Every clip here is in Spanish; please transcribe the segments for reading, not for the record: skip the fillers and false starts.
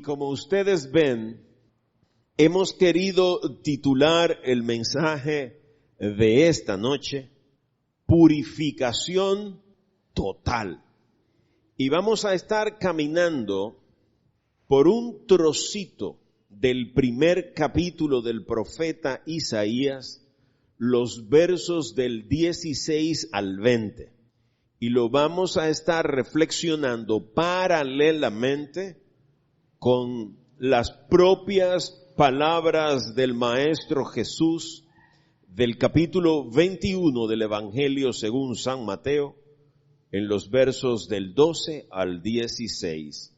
como ustedes ven, hemos querido titular el mensaje de esta noche, Purificación Total. Y vamos a estar caminando por un trocito del primer capítulo del profeta Isaías, los versos del 16 al 20. Y lo vamos a estar reflexionando paralelamente con las propias palabras del Maestro Jesús del capítulo 21 del Evangelio según San Mateo, en los versos del 12 al 16.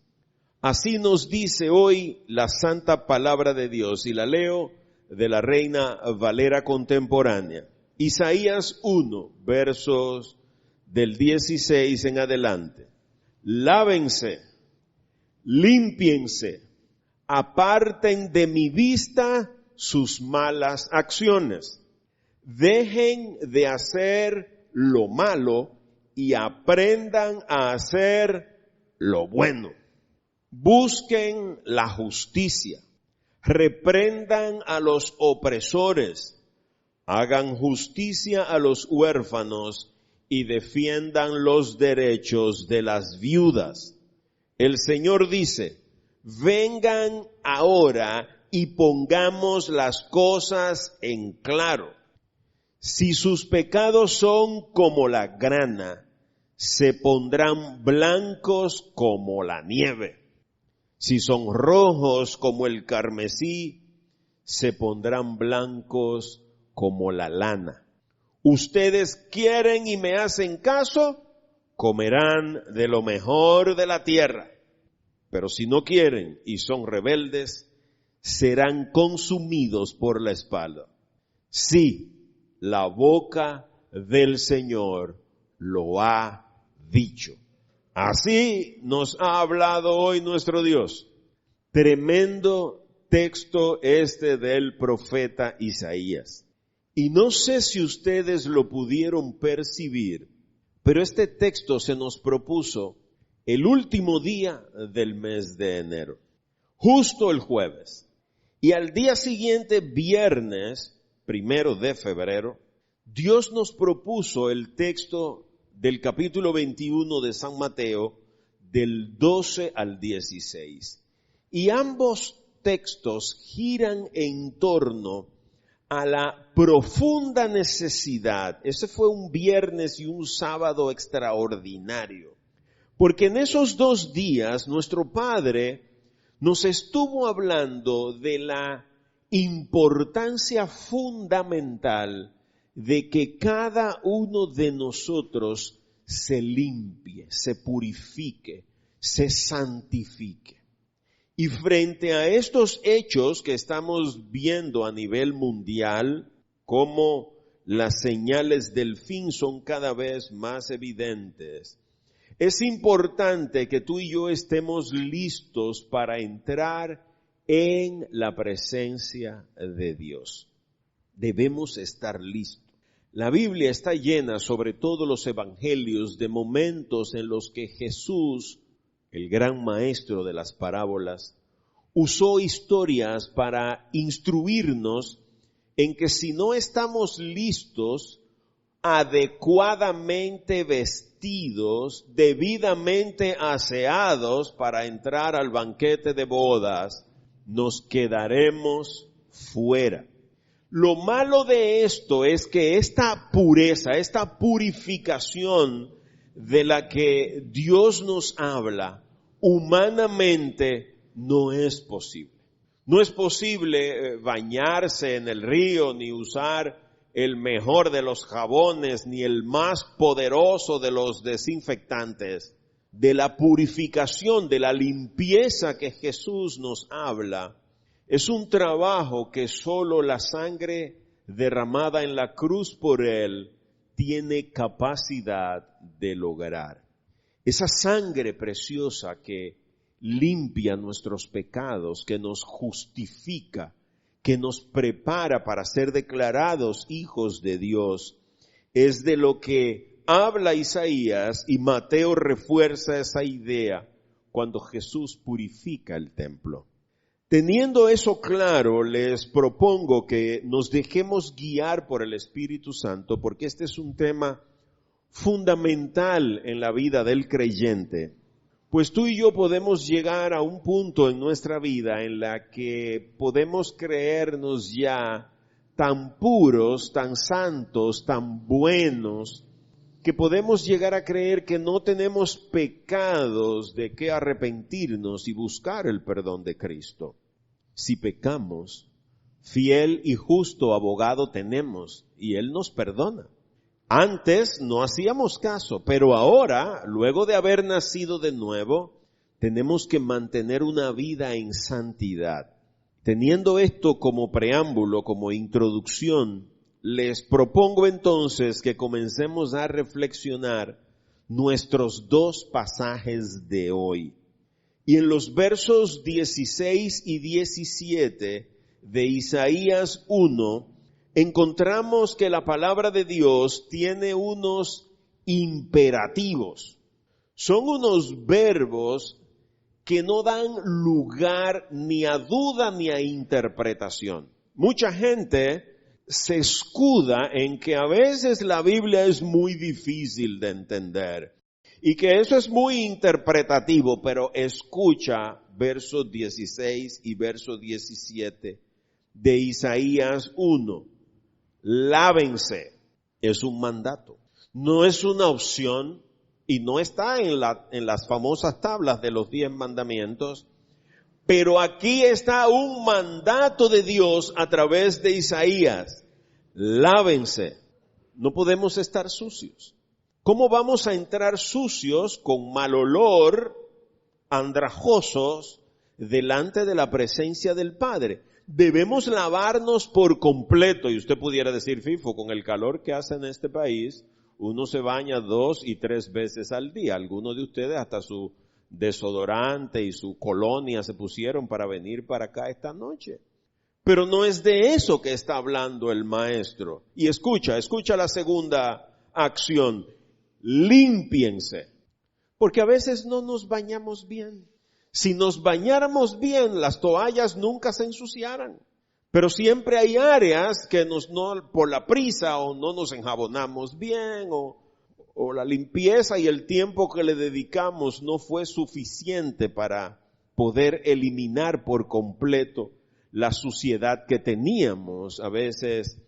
Así nos dice hoy la santa palabra de Dios, y la leo de la Reina Valera contemporánea. Isaías 1, versos del 16 en adelante. Lávense, límpiense, aparten de mi vista sus malas acciones. Dejen de hacer lo malo y aprendan a hacer lo bueno. Busquen la justicia, reprendan a los opresores, hagan justicia a los huérfanos y defiendan los derechos de las viudas. El Señor dice, vengan ahora y pongamos las cosas en claro. Si sus pecados son como la grana, se pondrán blancos como la nieve. Si son rojos como el carmesí, se pondrán blancos como la lana. Ustedes quieren y me hacen caso, comerán de lo mejor de la tierra. Pero si no quieren y son rebeldes, serán consumidos por la espada. Sí, la boca del Señor lo ha dicho. Así nos ha hablado hoy nuestro Dios. Tremendo texto este del profeta Isaías. Y no sé si ustedes lo pudieron percibir, pero este texto se nos propuso el último día del mes de enero, justo el jueves. Y al día siguiente, viernes, 1 de febrero, Dios nos propuso el texto del capítulo 21 de San Mateo, del 12 al 16. Y ambos textos giran en torno a la profunda necesidad. Ese fue un viernes y un sábado extraordinario. Porque en esos 2 días nuestro Padre nos estuvo hablando de la importancia fundamental de que cada uno de nosotros se limpie, se purifique, se santifique. Y frente a estos hechos que estamos viendo a nivel mundial, como las señales del fin son cada vez más evidentes, es importante que tú y yo estemos listos para entrar en la presencia de Dios. Debemos estar listos. La Biblia está llena, sobre todo los evangelios, de momentos en los que Jesús, el gran maestro de las parábolas, usó historias para instruirnos en que si no estamos listos, adecuadamente vestidos, debidamente aseados para entrar al banquete de bodas, nos quedaremos fuera. Lo malo de esto es que esta pureza, esta purificación de la que Dios nos habla, humanamente no es posible. No es posible bañarse en el río, ni usar el mejor de los jabones, ni el más poderoso de los desinfectantes. De la purificación, de la limpieza que Jesús nos habla, es un trabajo que solo la sangre derramada en la cruz por Él tiene capacidad de lograr. Esa sangre preciosa que limpia nuestros pecados, que nos justifica, que nos prepara para ser declarados hijos de Dios, es de lo que habla Isaías, y Mateo refuerza esa idea cuando Jesús purifica el templo. Teniendo eso claro, les propongo que nos dejemos guiar por el Espíritu Santo, porque este es un tema fundamental en la vida del creyente. Pues tú y yo podemos llegar a un punto en nuestra vida en la que podemos creernos ya tan puros, tan santos, tan buenos, que podemos llegar a creer que no tenemos pecados de qué arrepentirnos y buscar el perdón de Cristo. Si pecamos, fiel y justo abogado tenemos y Él nos perdona. Antes no hacíamos caso, pero ahora, luego de haber nacido de nuevo, tenemos que mantener una vida en santidad. Teniendo esto como preámbulo, como introducción, les propongo entonces que comencemos a reflexionar nuestros dos pasajes de hoy. Y en los versos 16 y 17 de Isaías 1, encontramos que la palabra de Dios tiene unos imperativos. Son unos verbos que no dan lugar ni a duda ni a interpretación. Mucha gente se escuda en que a veces la Biblia es muy difícil de entender y que eso es muy interpretativo, pero escucha versos 16 y verso 17 de Isaías 1. Lávense, es un mandato, no es una opción y no está en las famosas tablas de los 10 mandamientos, pero aquí está un mandato de Dios a través de Isaías. Lávense, no podemos estar sucios. ¿Cómo vamos a entrar sucios con mal olor, andrajosos, delante de la presencia del Padre? Debemos lavarnos por completo. Y usted pudiera decir, Fifo, con el calor que hace en este país, uno se baña 2 y 3 veces al día. Algunos de ustedes hasta su desodorante y su colonia se pusieron para venir para acá esta noche. Pero no es de eso que está hablando el maestro. Y escucha la segunda acción. Límpiense. Porque a veces no nos bañamos bien. Si nos bañáramos bien, las toallas nunca se ensuciaran. Pero siempre hay áreas que por la prisa o no nos enjabonamos bien o la limpieza y el tiempo que le dedicamos no fue suficiente para poder eliminar por completo la suciedad que teníamos. A veces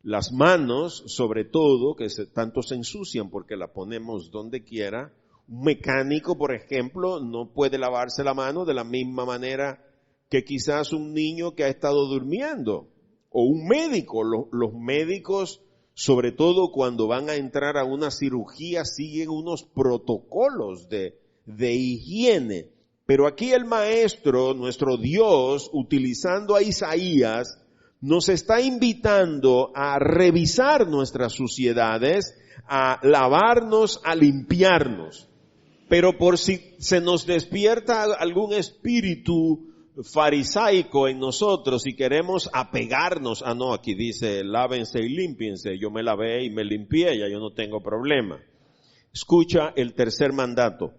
las manos, sobre todo, que tanto se ensucian porque la ponemos donde quiera. Un mecánico, por ejemplo, no puede lavarse la mano de la misma manera que quizás un niño que ha estado durmiendo. O un médico. Los médicos, sobre todo cuando van a entrar a una cirugía, siguen unos protocolos de higiene. Pero aquí el maestro, nuestro Dios, utilizando a Isaías, nos está invitando a revisar nuestras suciedades, a lavarnos, a limpiarnos. Pero por si se nos despierta algún espíritu farisaico en nosotros y queremos apegarnos, no, aquí dice lávense y límpiense, yo me lavé y me limpié, ya yo no tengo problema. Escucha el tercer mandato.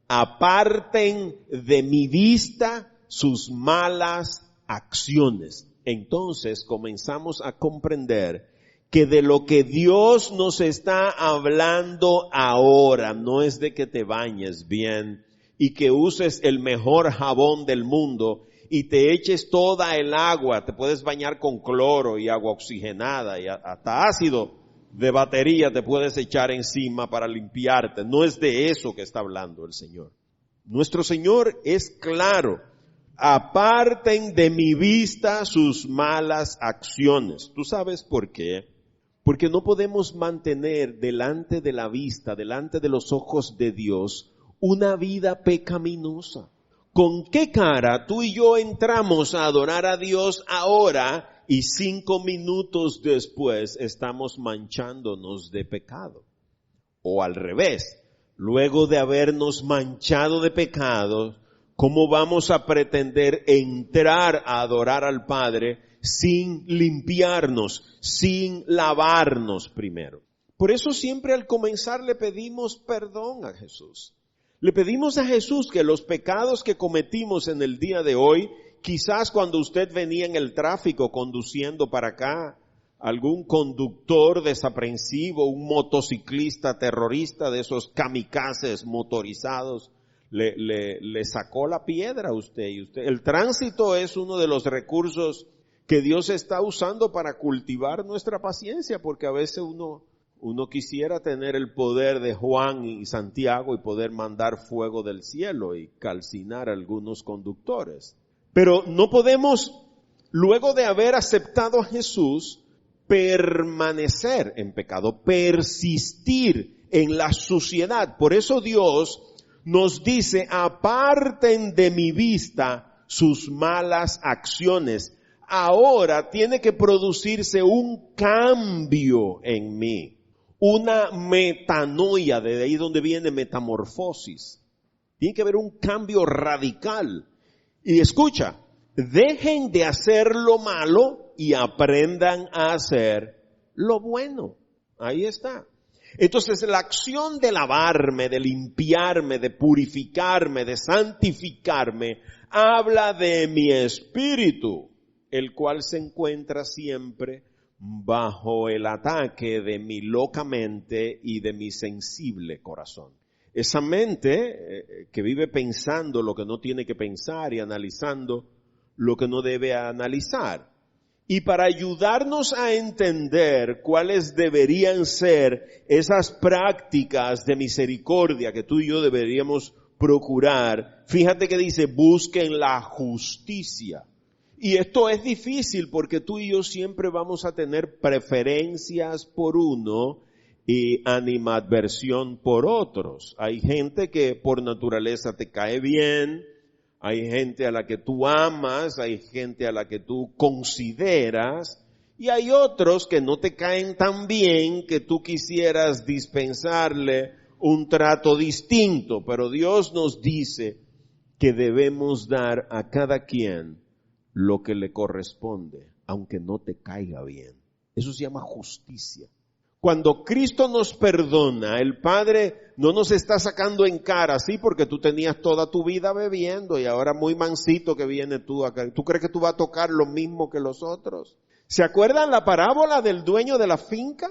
Aparten de mi vista sus malas acciones. Entonces comenzamos a comprender que de lo que Dios nos está hablando ahora no es de que te bañes bien y que uses el mejor jabón del mundo y te eches toda el agua, te puedes bañar con cloro y agua oxigenada y hasta ácido de batería te puedes echar encima para limpiarte. No es de eso que está hablando el Señor. Nuestro Señor es claro. Aparten de mi vista sus malas acciones. ¿Tú sabes por qué? Porque no podemos mantener delante de la vista, delante de los ojos de Dios, una vida pecaminosa. ¿Con qué cara tú y yo entramos a adorar a Dios ahora y 5 minutos después estamos manchándonos de pecado? O al revés, luego de habernos manchado de pecado, ¿cómo vamos a pretender entrar a adorar al Padre sin limpiarnos, sin lavarnos primero? Por eso siempre al comenzar le pedimos perdón a Jesús. Le pedimos a Jesús que los pecados que cometimos en el día de hoy, quizás cuando usted venía en el tráfico conduciendo para acá, algún conductor desaprensivo, un motociclista terrorista de esos kamikazes motorizados, le sacó la piedra a usted. El tránsito es uno de los recursos que Dios está usando para cultivar nuestra paciencia, porque a veces uno quisiera tener el poder de Juan y Santiago y poder mandar fuego del cielo y calcinar a algunos conductores. Pero no podemos, luego de haber aceptado a Jesús, permanecer en pecado, persistir en la suciedad. Por eso Dios nos dice, aparten de mi vista sus malas acciones. Ahora tiene que producirse un cambio en mí, una metanoia, de ahí donde viene metamorfosis. Tiene que haber un cambio radical. Y escucha, dejen de hacer lo malo y aprendan a hacer lo bueno. Ahí está. Entonces la acción de lavarme, de limpiarme, de purificarme, de santificarme, habla de mi espíritu, el cual se encuentra siempre bajo el ataque de mi loca mente y de mi sensible corazón. Esa mente que vive pensando lo que no tiene que pensar y analizando lo que no debe analizar. Y para ayudarnos a entender cuáles deberían ser esas prácticas de misericordia que tú y yo deberíamos procurar, fíjate que dice, busquen la justicia. Y esto es difícil porque tú y yo siempre vamos a tener preferencias por uno y animadversión por otros. Hay gente que por naturaleza te cae bien, hay gente a la que tú amas, hay gente a la que tú consideras, y hay otros que no te caen tan bien que tú quisieras dispensarle un trato distinto. Pero Dios nos dice que debemos dar a cada quien lo que le corresponde, aunque no te caiga bien. Eso se llama justicia. Cuando Cristo nos perdona, el Padre no nos está sacando en cara, sí, porque tú tenías toda tu vida bebiendo y ahora muy mansito que viene tú acá. ¿Tú crees que tú vas a tocar lo mismo que los otros? ¿Se acuerdan la parábola del dueño de la finca?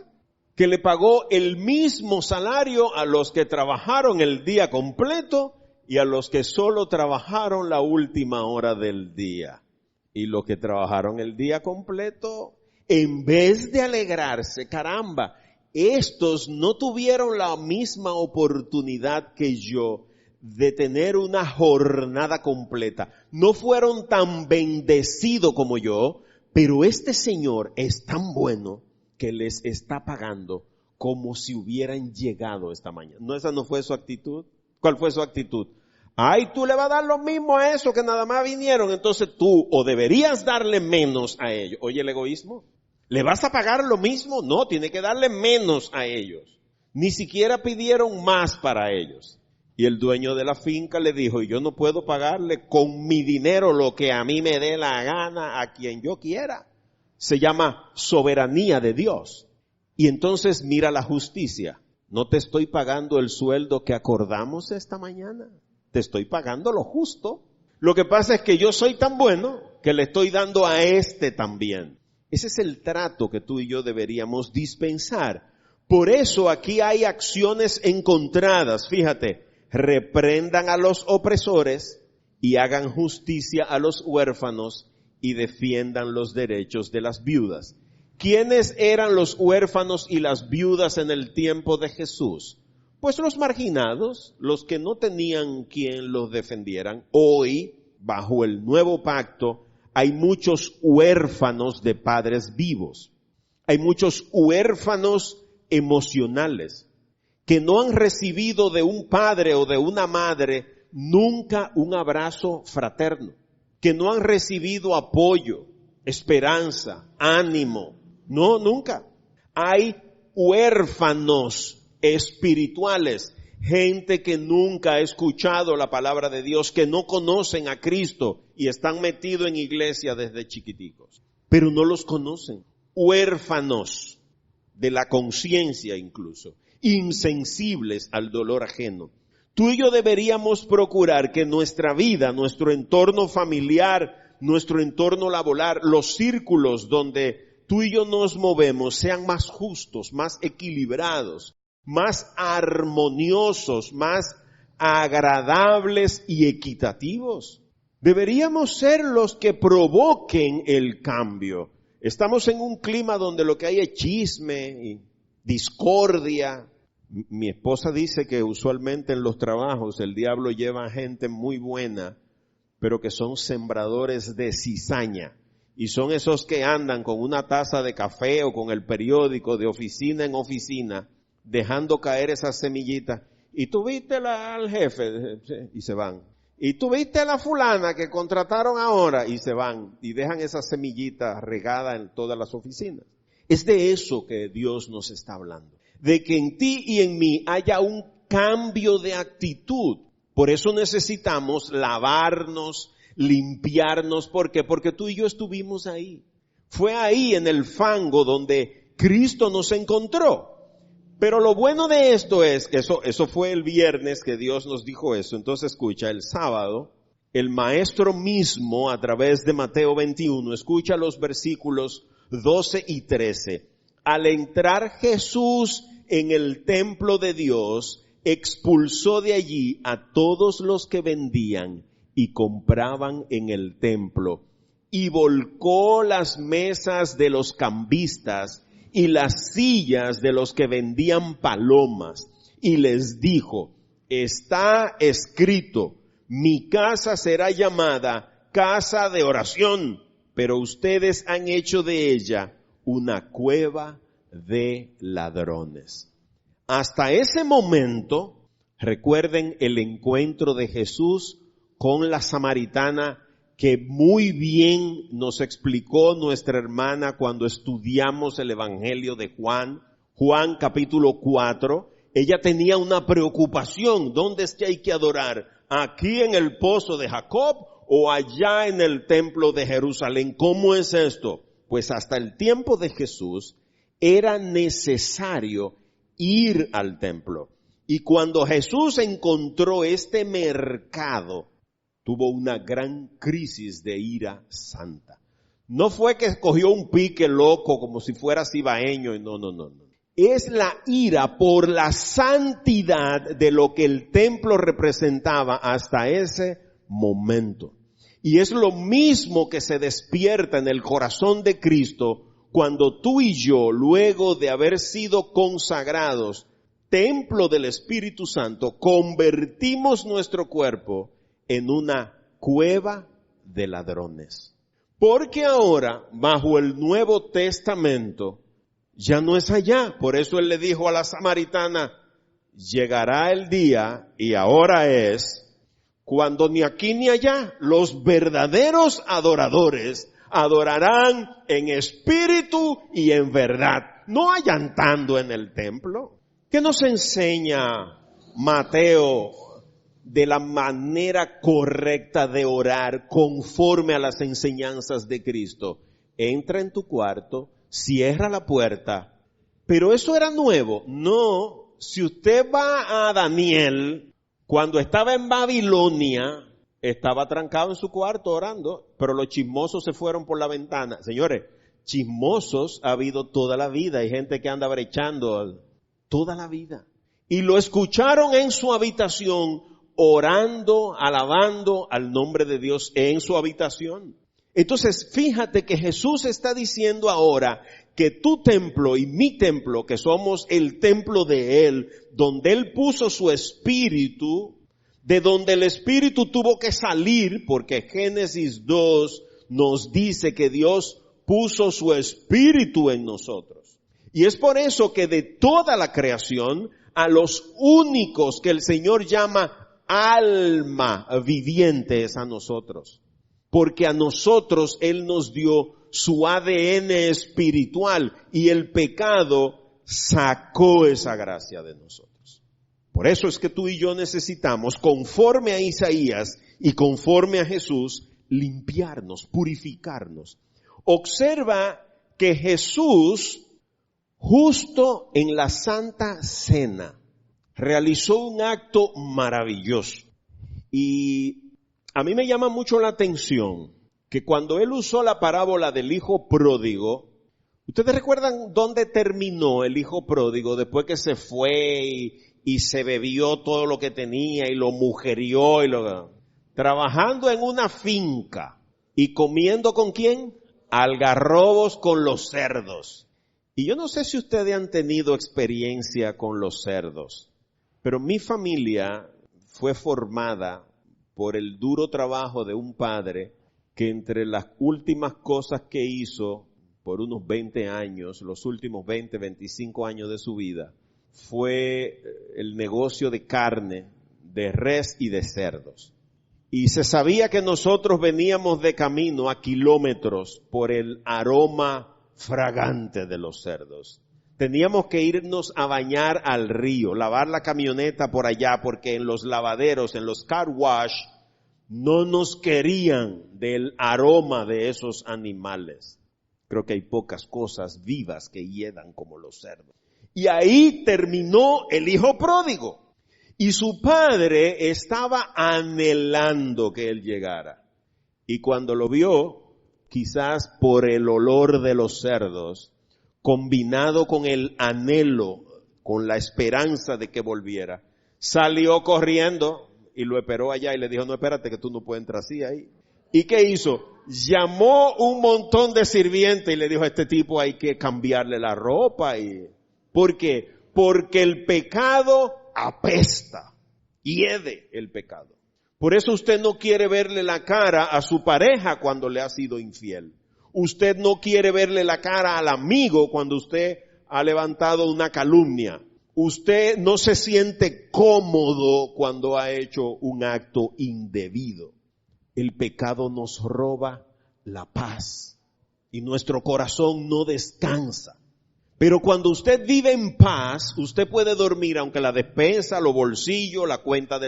Que le pagó el mismo salario a los que trabajaron el día completo y a los que solo trabajaron la última hora del día. Y los que trabajaron el día completo, en vez de alegrarse, caramba, estos no tuvieron la misma oportunidad que yo de tener una jornada completa. No fueron tan bendecidos como yo, pero este Señor es tan bueno que les está pagando como si hubieran llegado esta mañana. ¿No, esa no fue su actitud? ¿Cuál fue su actitud? Ay, tú le vas a dar lo mismo a eso que nada más vinieron, entonces tú o deberías darle menos a ellos. Oye, el egoísmo. ¿Le vas a pagar lo mismo? No, tiene que darle menos a ellos. Ni siquiera pidieron más para ellos. Y el dueño de la finca le dijo, yo no puedo pagarle con mi dinero lo que a mí me dé la gana a quien yo quiera. Se llama soberanía de Dios. Y entonces mira la justicia. No te estoy pagando el sueldo que acordamos esta mañana. Te estoy pagando lo justo. Lo que pasa es que yo soy tan bueno que le estoy dando a este también. Ese es el trato que tú y yo deberíamos dispensar. Por eso aquí hay acciones encontradas. Fíjate, reprendan a los opresores y hagan justicia a los huérfanos y defiendan los derechos de las viudas. ¿Quiénes eran los huérfanos y las viudas en el tiempo de Jesús? Pues los marginados, los que no tenían quien los defendieran. Hoy, bajo el nuevo pacto, hay muchos huérfanos de padres vivos. Hay muchos huérfanos emocionales que no han recibido de un padre o de una madre nunca un abrazo fraterno, que no han recibido apoyo, esperanza, ánimo. No, nunca. Hay huérfanos espirituales, gente que nunca ha escuchado la palabra de Dios, que no conocen a Cristo y están metidos en iglesia desde chiquiticos, pero no los conocen. Huérfanos de la conciencia incluso, insensibles al dolor ajeno. Tú y yo deberíamos procurar que nuestra vida, nuestro entorno familiar, nuestro entorno laboral, los círculos donde tú y yo nos movemos sean más justos, más equilibrados, más armoniosos, más agradables y equitativos. Deberíamos ser los que provoquen el cambio. Estamos en un clima donde lo que hay es chisme y discordia. Mi esposa dice que usualmente en los trabajos el diablo lleva a gente muy buena, pero que son sembradores de cizaña. Y son esos que andan con una taza de café o con el periódico de oficina en oficina, dejando caer esas semillitas. Y tú viste al jefe, y se van. Y tú viste a la fulana que contrataron ahora, y se van. Y dejan esas semillitas regadas en todas las oficinas. Es de eso que Dios nos está hablando. De que en ti y en mí haya un cambio de actitud. Por eso necesitamos lavarnos, limpiarnos. ¿Por qué? Porque tú y yo estuvimos ahí. Fue ahí en el fango donde Cristo nos encontró. Pero lo bueno de esto es que eso fue el viernes que Dios nos dijo eso. Entonces escucha, el sábado, el maestro mismo a través de Mateo 21, escucha los versículos 12 y 13. Al entrar Jesús en el templo de Dios, expulsó de allí a todos los que vendían y compraban en el templo, y volcó las mesas de los cambistas y las sillas de los que vendían palomas, y les dijo: está escrito, mi casa será llamada casa de oración, pero ustedes han hecho de ella una cueva de ladrones. Hasta ese momento, recuerden el encuentro de Jesús con la samaritana, que muy bien nos explicó nuestra hermana cuando estudiamos el Evangelio de Juan. Juan capítulo 4, ella tenía una preocupación. ¿Dónde es que hay que adorar? ¿Aquí en el pozo de Jacob o allá en el templo de Jerusalén? ¿Cómo es esto? Pues hasta el tiempo de Jesús era necesario ir al templo. Y cuando Jesús encontró este mercado, tuvo una gran crisis de ira santa. No fue que cogió un pique loco como si fuera cibaeño. No. Es la ira por la santidad de lo que el templo representaba hasta ese momento. Y es lo mismo que se despierta en el corazón de Cristo cuando tú y yo, luego de haber sido consagrados, templo del Espíritu Santo, convertimos nuestro cuerpo en una cueva de ladrones. Porque ahora, bajo el Nuevo Testamento, ya no es allá. Por eso él le dijo a la samaritana: llegará el día, y ahora es, cuando ni aquí ni allá los verdaderos adoradores adorarán en espíritu y en verdad, no allantando en el templo. ¿Qué nos enseña Mateo de la manera correcta de orar conforme a las enseñanzas de Cristo? Entra en tu cuarto, cierra la puerta. Pero eso era nuevo. No, si usted va a Daniel, cuando estaba en Babilonia, estaba trancado en su cuarto orando, pero los chismosos se fueron por la ventana. Señores, chismosos ha habido toda la vida. Hay gente que anda brechando toda la vida. Y lo escucharon en su habitación, orando, alabando al nombre de Dios en su habitación. Entonces, fíjate que Jesús está diciendo ahora que tu templo y mi templo, que somos el templo de Él, donde Él puso su espíritu, de donde el espíritu tuvo que salir, porque Génesis 2 nos dice que Dios puso su espíritu en nosotros. Y es por eso que de toda la creación, a los únicos que el Señor llama alma viviente es a nosotros. Porque a nosotros Él nos dio su ADN espiritual y el pecado sacó esa gracia de nosotros. Por eso es que tú y yo necesitamos, conforme a Isaías y conforme a Jesús, limpiarnos, purificarnos. Observa que Jesús, justo en la Santa Cena, realizó un acto maravilloso. Y a mí me llama mucho la atención que cuando él usó la parábola del hijo pródigo, ¿ustedes recuerdan dónde terminó el hijo pródigo después que se fue y se bebió todo lo que tenía y lo mujerió trabajando en una finca y comiendo ¿con quién? Algarrobos con los cerdos. Y yo no sé si ustedes han tenido experiencia con los cerdos, pero mi familia fue formada por el duro trabajo de un padre que entre las últimas cosas que hizo por unos 20 años, los últimos 20, 25 años de su vida, fue el negocio de carne, de res y de cerdos. Y se sabía que nosotros veníamos de camino a kilómetros por el aroma fragante de los cerdos. Teníamos que irnos a bañar al río, lavar la camioneta por allá, porque en los lavaderos, en los car wash, no nos querían del aroma de esos animales. Creo que hay pocas cosas vivas que hiedan como los cerdos. Y ahí terminó el hijo pródigo. Y su padre estaba anhelando que él llegara. Y cuando lo vio, quizás por el olor de los cerdos, combinado con el anhelo, con la esperanza de que volviera, salió corriendo y lo esperó allá y le dijo, no, espérate que tú no puedes entrar así ahí. ¿Y qué hizo? Llamó un montón de sirvientes y le dijo a este tipo hay que cambiarle la ropa. ¿Por qué? Porque el pecado apesta, hiede el pecado. Por eso usted no quiere verle la cara a su pareja cuando le ha sido infiel. Usted no quiere verle la cara al amigo cuando usted ha levantado una calumnia. Usted no se siente cómodo cuando ha hecho un acto indebido. El pecado nos roba la paz y nuestro corazón no descansa. Pero cuando usted vive en paz, usted puede dormir aunque la despensa, los bolsillos, la cuenta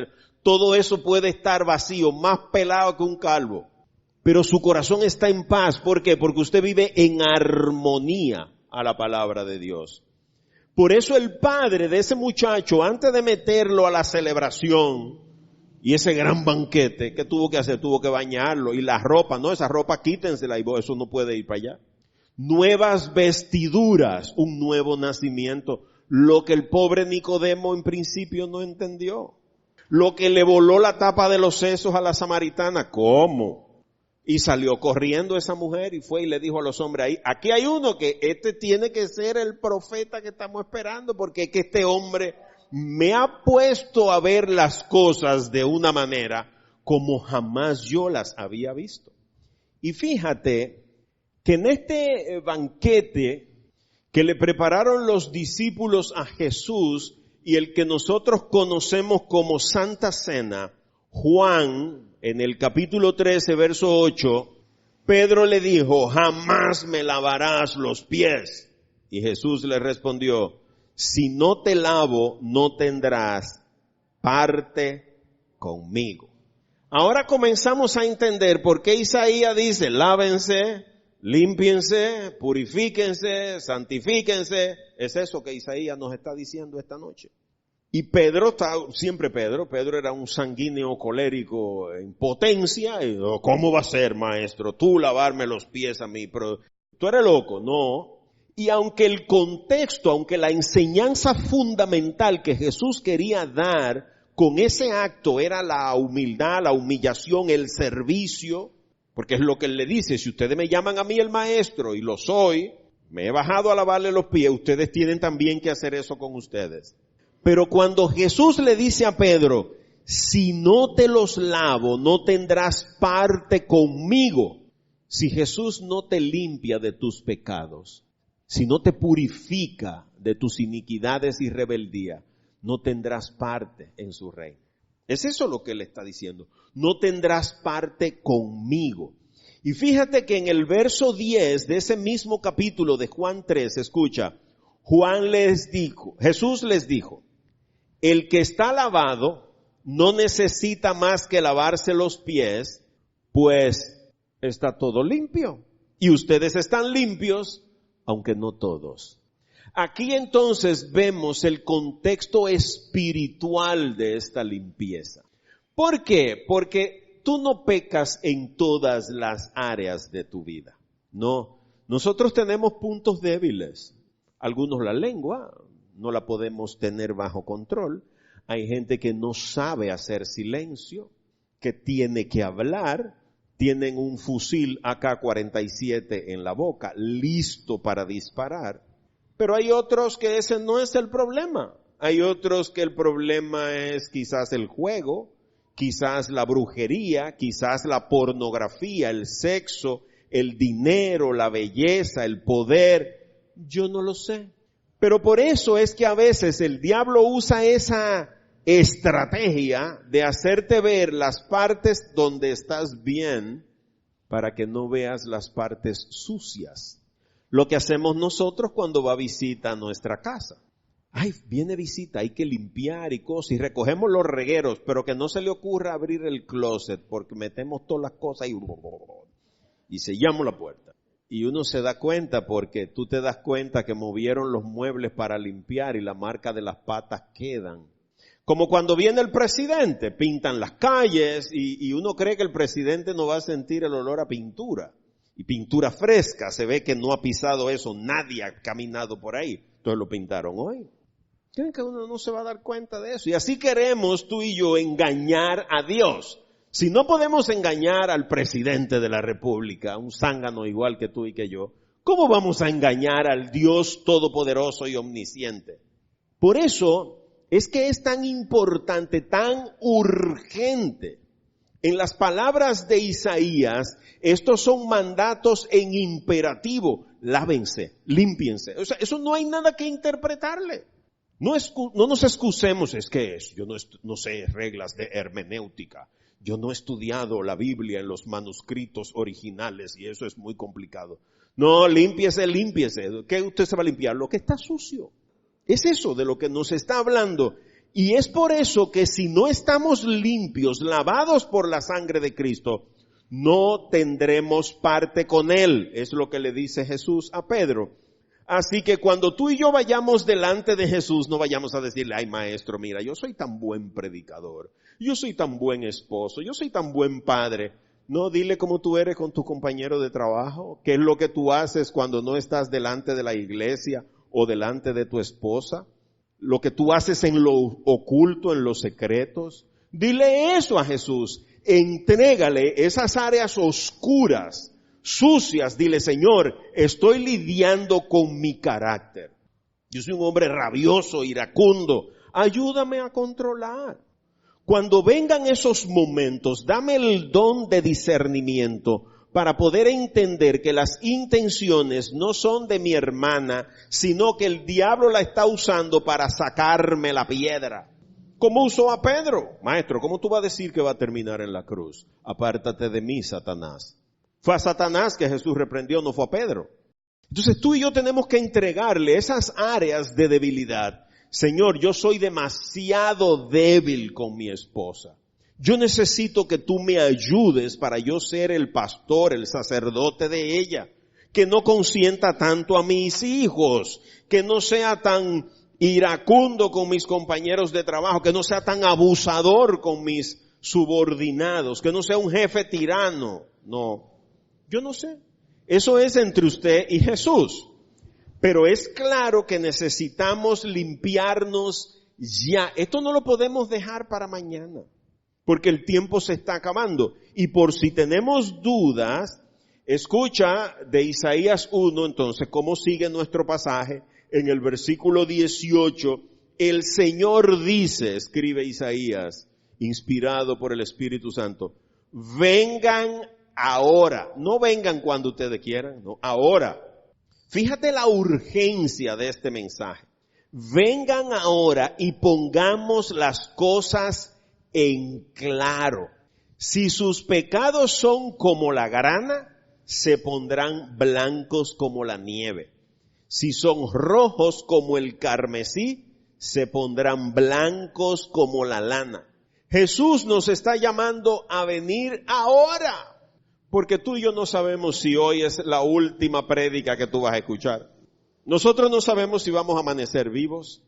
todo eso puede estar vacío, más pelado que un calvo. Pero su corazón está en paz. ¿Por qué? Porque usted vive en armonía a la palabra de Dios. Por eso el padre de ese muchacho, antes de meterlo a la celebración y ese gran banquete, ¿qué tuvo que hacer? Tuvo que bañarlo. Y la ropa, no, esa ropa quítensela y eso no puede ir para allá. Nuevas vestiduras, un nuevo nacimiento. Lo que el pobre Nicodemo en principio no entendió. Lo que le voló la tapa de los sesos a la samaritana. ¿Cómo? Y salió corriendo esa mujer y fue y le dijo a los hombres ahí, aquí hay uno que tiene que ser el profeta que estamos esperando, porque es que este hombre me ha puesto a ver las cosas de una manera como jamás yo las había visto. Y fíjate que en este banquete que le prepararon los discípulos a Jesús y el que nosotros conocemos como Santa Cena, Juan, en el capítulo 13, verso 8, Pedro le dijo, jamás me lavarás los pies. Y Jesús le respondió, si no te lavo, no tendrás parte conmigo. Ahora comenzamos a entender por qué Isaías dice, lávense, límpiense, purifíquense, santifíquense. Es eso que Isaías nos está diciendo esta noche. Y Pedro Pedro era un sanguíneo colérico en potencia. Y, ¿cómo va a ser, maestro, tú lavarme los pies a mí? Pero tú eres loco, no. Y aunque el contexto, aunque la enseñanza fundamental que Jesús quería dar con ese acto era la humildad, la humillación, el servicio, porque es lo que él le dice, si ustedes me llaman a mí el maestro y lo soy, me he bajado a lavarle los pies, ustedes tienen también que hacer eso con ustedes. Pero cuando Jesús le dice a Pedro, si no te los lavo, no tendrás parte conmigo. Si Jesús no te limpia de tus pecados, si no te purifica de tus iniquidades y rebeldía, no tendrás parte en su reino. Es eso lo que él está diciendo. No tendrás parte conmigo. Y fíjate que en el verso 10 de ese mismo capítulo de Juan 3, escucha, Jesús les dijo, el que está lavado no necesita más que lavarse los pies, pues está todo limpio. Y ustedes están limpios, aunque no todos. Aquí entonces vemos el contexto espiritual de esta limpieza. ¿Por qué? Porque tú no pecas en todas las áreas de tu vida. No, nosotros tenemos puntos débiles. Algunos la lengua, no la podemos tener bajo control. Hay gente que no sabe hacer silencio, que tiene que hablar. Tienen un fusil AK-47 en la boca, listo para disparar. Pero hay otros que ese no es el problema. Hay otros que el problema es quizás el juego, quizás la brujería, quizás la pornografía, el sexo, el dinero, la belleza, el poder. Yo no lo sé. Pero por eso es que a veces el diablo usa esa estrategia de hacerte ver las partes donde estás bien para que no veas las partes sucias. Lo que hacemos nosotros cuando va visita a nuestra casa. Ay, viene visita, hay que limpiar y cosas, y recogemos los regueros, pero que no se le ocurra abrir el closet porque metemos todas las cosas y sellamos la puerta. Y uno se da cuenta porque tú te das cuenta que movieron los muebles para limpiar y la marca de las patas quedan. Como cuando viene el presidente, pintan las calles y uno cree que el presidente no va a sentir el olor a pintura. Y pintura fresca, se ve que no ha pisado eso, nadie ha caminado por ahí. Entonces lo pintaron hoy. ¿Creen que uno no se va a dar cuenta de eso? Y así queremos tú y yo engañar a Dios. Si no podemos engañar al presidente de la República, un zángano igual que tú y que yo, ¿cómo vamos a engañar al Dios todopoderoso y omnisciente? Por eso es que es tan importante, tan urgente. En las palabras de Isaías, estos son mandatos en imperativo. Lávense, límpiense. O sea, eso no hay nada que interpretarle. No nos excusemos, yo no sé reglas de hermenéutica. Yo no he estudiado la Biblia en los manuscritos originales y eso es muy complicado. No, límpiese. ¿Qué usted se va a limpiar? Lo que está sucio. Es eso de lo que nos está hablando. Y es por eso que si no estamos limpios, lavados por la sangre de Cristo, no tendremos parte con Él. Es lo que le dice Jesús a Pedro. Así que cuando tú y yo vayamos delante de Jesús, no vayamos a decirle, ay maestro, mira, yo soy tan buen predicador, yo soy tan buen esposo, yo soy tan buen padre. No, dile cómo tú eres con tu compañero de trabajo, qué es lo que tú haces cuando no estás delante de la iglesia o delante de tu esposa, lo que tú haces en lo oculto, en los secretos. Dile eso a Jesús, entrégale esas áreas oscuras, sucias. Dile, Señor, estoy lidiando con mi carácter. Yo soy un hombre rabioso, iracundo. Ayúdame a controlar. Cuando vengan esos momentos, dame el don de discernimiento para poder entender que las intenciones no son de mi hermana, sino que el diablo la está usando para sacarme la piedra. ¿Cómo usó a Pedro? Maestro, ¿cómo tú vas a decir que va a terminar en la cruz? Apártate de mí, Satanás. Fue a Satanás que Jesús reprendió, no fue a Pedro. Entonces tú y yo tenemos que entregarle esas áreas de debilidad. Señor, yo soy demasiado débil con mi esposa. Yo necesito que tú me ayudes para yo ser el pastor, el sacerdote de ella. Que no consienta tanto a mis hijos. Que no sea tan iracundo con mis compañeros de trabajo. Que no sea tan abusador con mis subordinados. Que no sea un jefe tirano. No, yo no sé. Eso es entre usted y Jesús. Pero es claro que necesitamos limpiarnos ya. Esto no lo podemos dejar para mañana, porque el tiempo se está acabando. Y por si tenemos dudas, escucha de Isaías 1, entonces, cómo sigue nuestro pasaje. En el versículo 18, el Señor dice, escribe Isaías, inspirado por el Espíritu Santo, vengan ahora. No vengan cuando ustedes quieran, no, ahora. Fíjate la urgencia de este mensaje. Vengan ahora y pongamos las cosas en claro. Si sus pecados son como la grana, se pondrán blancos como la nieve. Si son rojos como el carmesí, se pondrán blancos como la lana. Jesús nos está llamando a venir ahora. Porque tú y yo no sabemos si hoy es la última prédica que tú vas a escuchar. Nosotros no sabemos si vamos a amanecer vivos.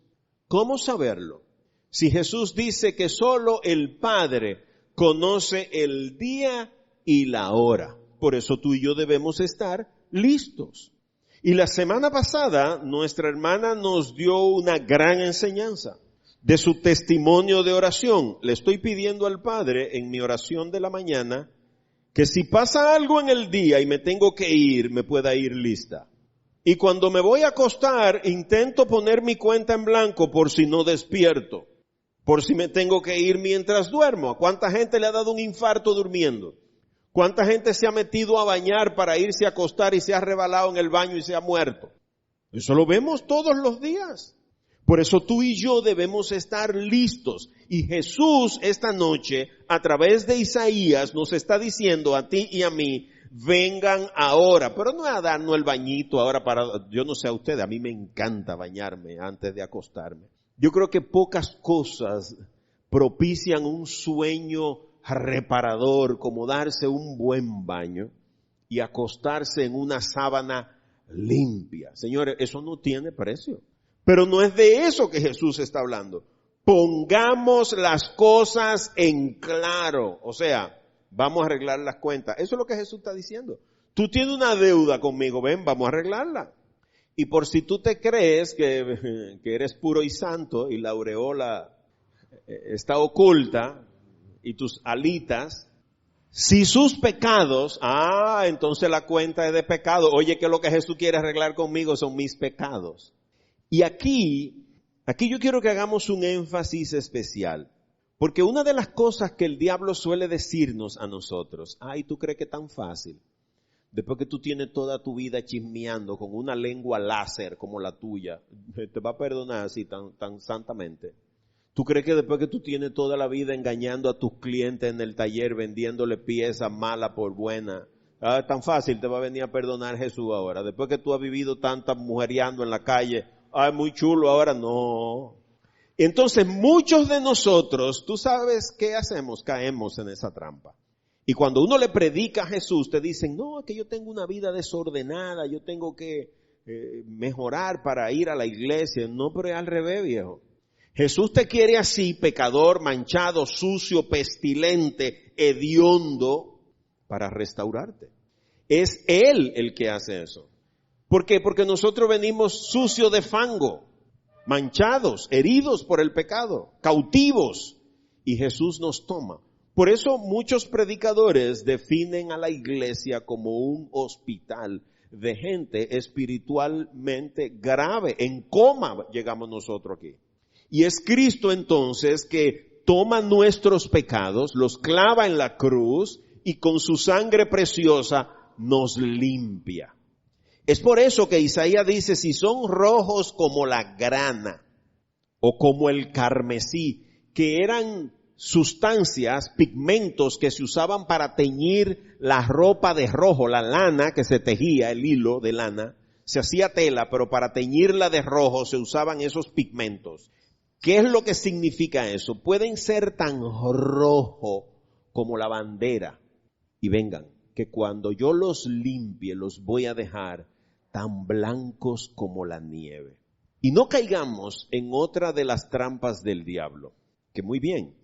¿Cómo saberlo? Si Jesús dice que solo el Padre conoce el día y la hora. Por eso tú y yo debemos estar listos. Y la semana pasada nuestra hermana nos dio una gran enseñanza de su testimonio de oración. Le estoy pidiendo al Padre en mi oración de la mañana que si pasa algo en el día y me tengo que ir, me pueda ir lista. Y cuando me voy a acostar, intento poner mi cuenta en blanco por si no despierto, por si me tengo que ir mientras duermo. ¿A cuánta gente le ha dado un infarto durmiendo? ¿Cuánta gente se ha metido a bañar para irse a acostar y se ha rebalado en el baño y se ha muerto? Eso lo vemos todos los días. Por eso tú y yo debemos estar listos. Y Jesús esta noche, a través de Isaías, nos está diciendo a ti y a mí, vengan ahora. Pero no a darnos el bañito ahora para, yo no sé a ustedes, a mí me encanta bañarme antes de acostarme. Yo creo que pocas cosas propician un sueño reparador como darse un buen baño y acostarse en una sábana limpia. Señores, eso no tiene precio. Pero no es de eso que Jesús está hablando. Pongamos las cosas en claro. O sea, vamos a arreglar las cuentas. Eso es lo que Jesús está diciendo. Tú tienes una deuda conmigo, ven, vamos a arreglarla. Y por si tú te crees que eres puro y santo y la aureola está oculta y tus alitas, si sus pecados, entonces la cuenta es de pecado. Oye, que lo que Jesús quiere arreglar conmigo son mis pecados. Y aquí yo quiero que hagamos un énfasis especial. Porque una de las cosas que el diablo suele decirnos a nosotros, ¿tú crees que es tan fácil? Después que tú tienes toda tu vida chismeando con una lengua láser como la tuya, te va a perdonar así tan santamente. ¿Tú crees que después que tú tienes toda la vida engañando a tus clientes en el taller, vendiéndole piezas malas por buenas, tan fácil te va a venir a perdonar Jesús ahora? Después que tú has vivido tanta mujeriando en la calle, muy chulo ahora, no. Entonces muchos de nosotros, tú sabes qué hacemos, caemos en esa trampa. Y cuando uno le predica a Jesús, te dicen, no, es que yo tengo una vida desordenada, yo tengo que mejorar para ir a la iglesia. No, pero es al revés, viejo. Jesús te quiere así, pecador, manchado, sucio, pestilente, hediondo, para restaurarte. Es Él el que hace eso. ¿Por qué? Porque nosotros venimos sucios de fango, manchados, heridos por el pecado, cautivos, y Jesús nos toma. Por eso muchos predicadores definen a la iglesia como un hospital de gente espiritualmente grave, en coma llegamos nosotros aquí. Y es Cristo entonces que toma nuestros pecados, los clava en la cruz y con su sangre preciosa nos limpia. Es por eso que Isaías dice, si son rojos como la grana o como el carmesí, que eran sustancias, pigmentos que se usaban para teñir la ropa de rojo, la lana que se tejía, el hilo de lana, se hacía tela, pero para teñirla de rojo se usaban esos pigmentos. ¿Qué es lo que significa eso? Pueden ser tan rojo como la bandera. Y vengan, que cuando yo los limpie, los voy a dejar tan blancos como la nieve. Y no caigamos en otra de las trampas del diablo, que muy bien,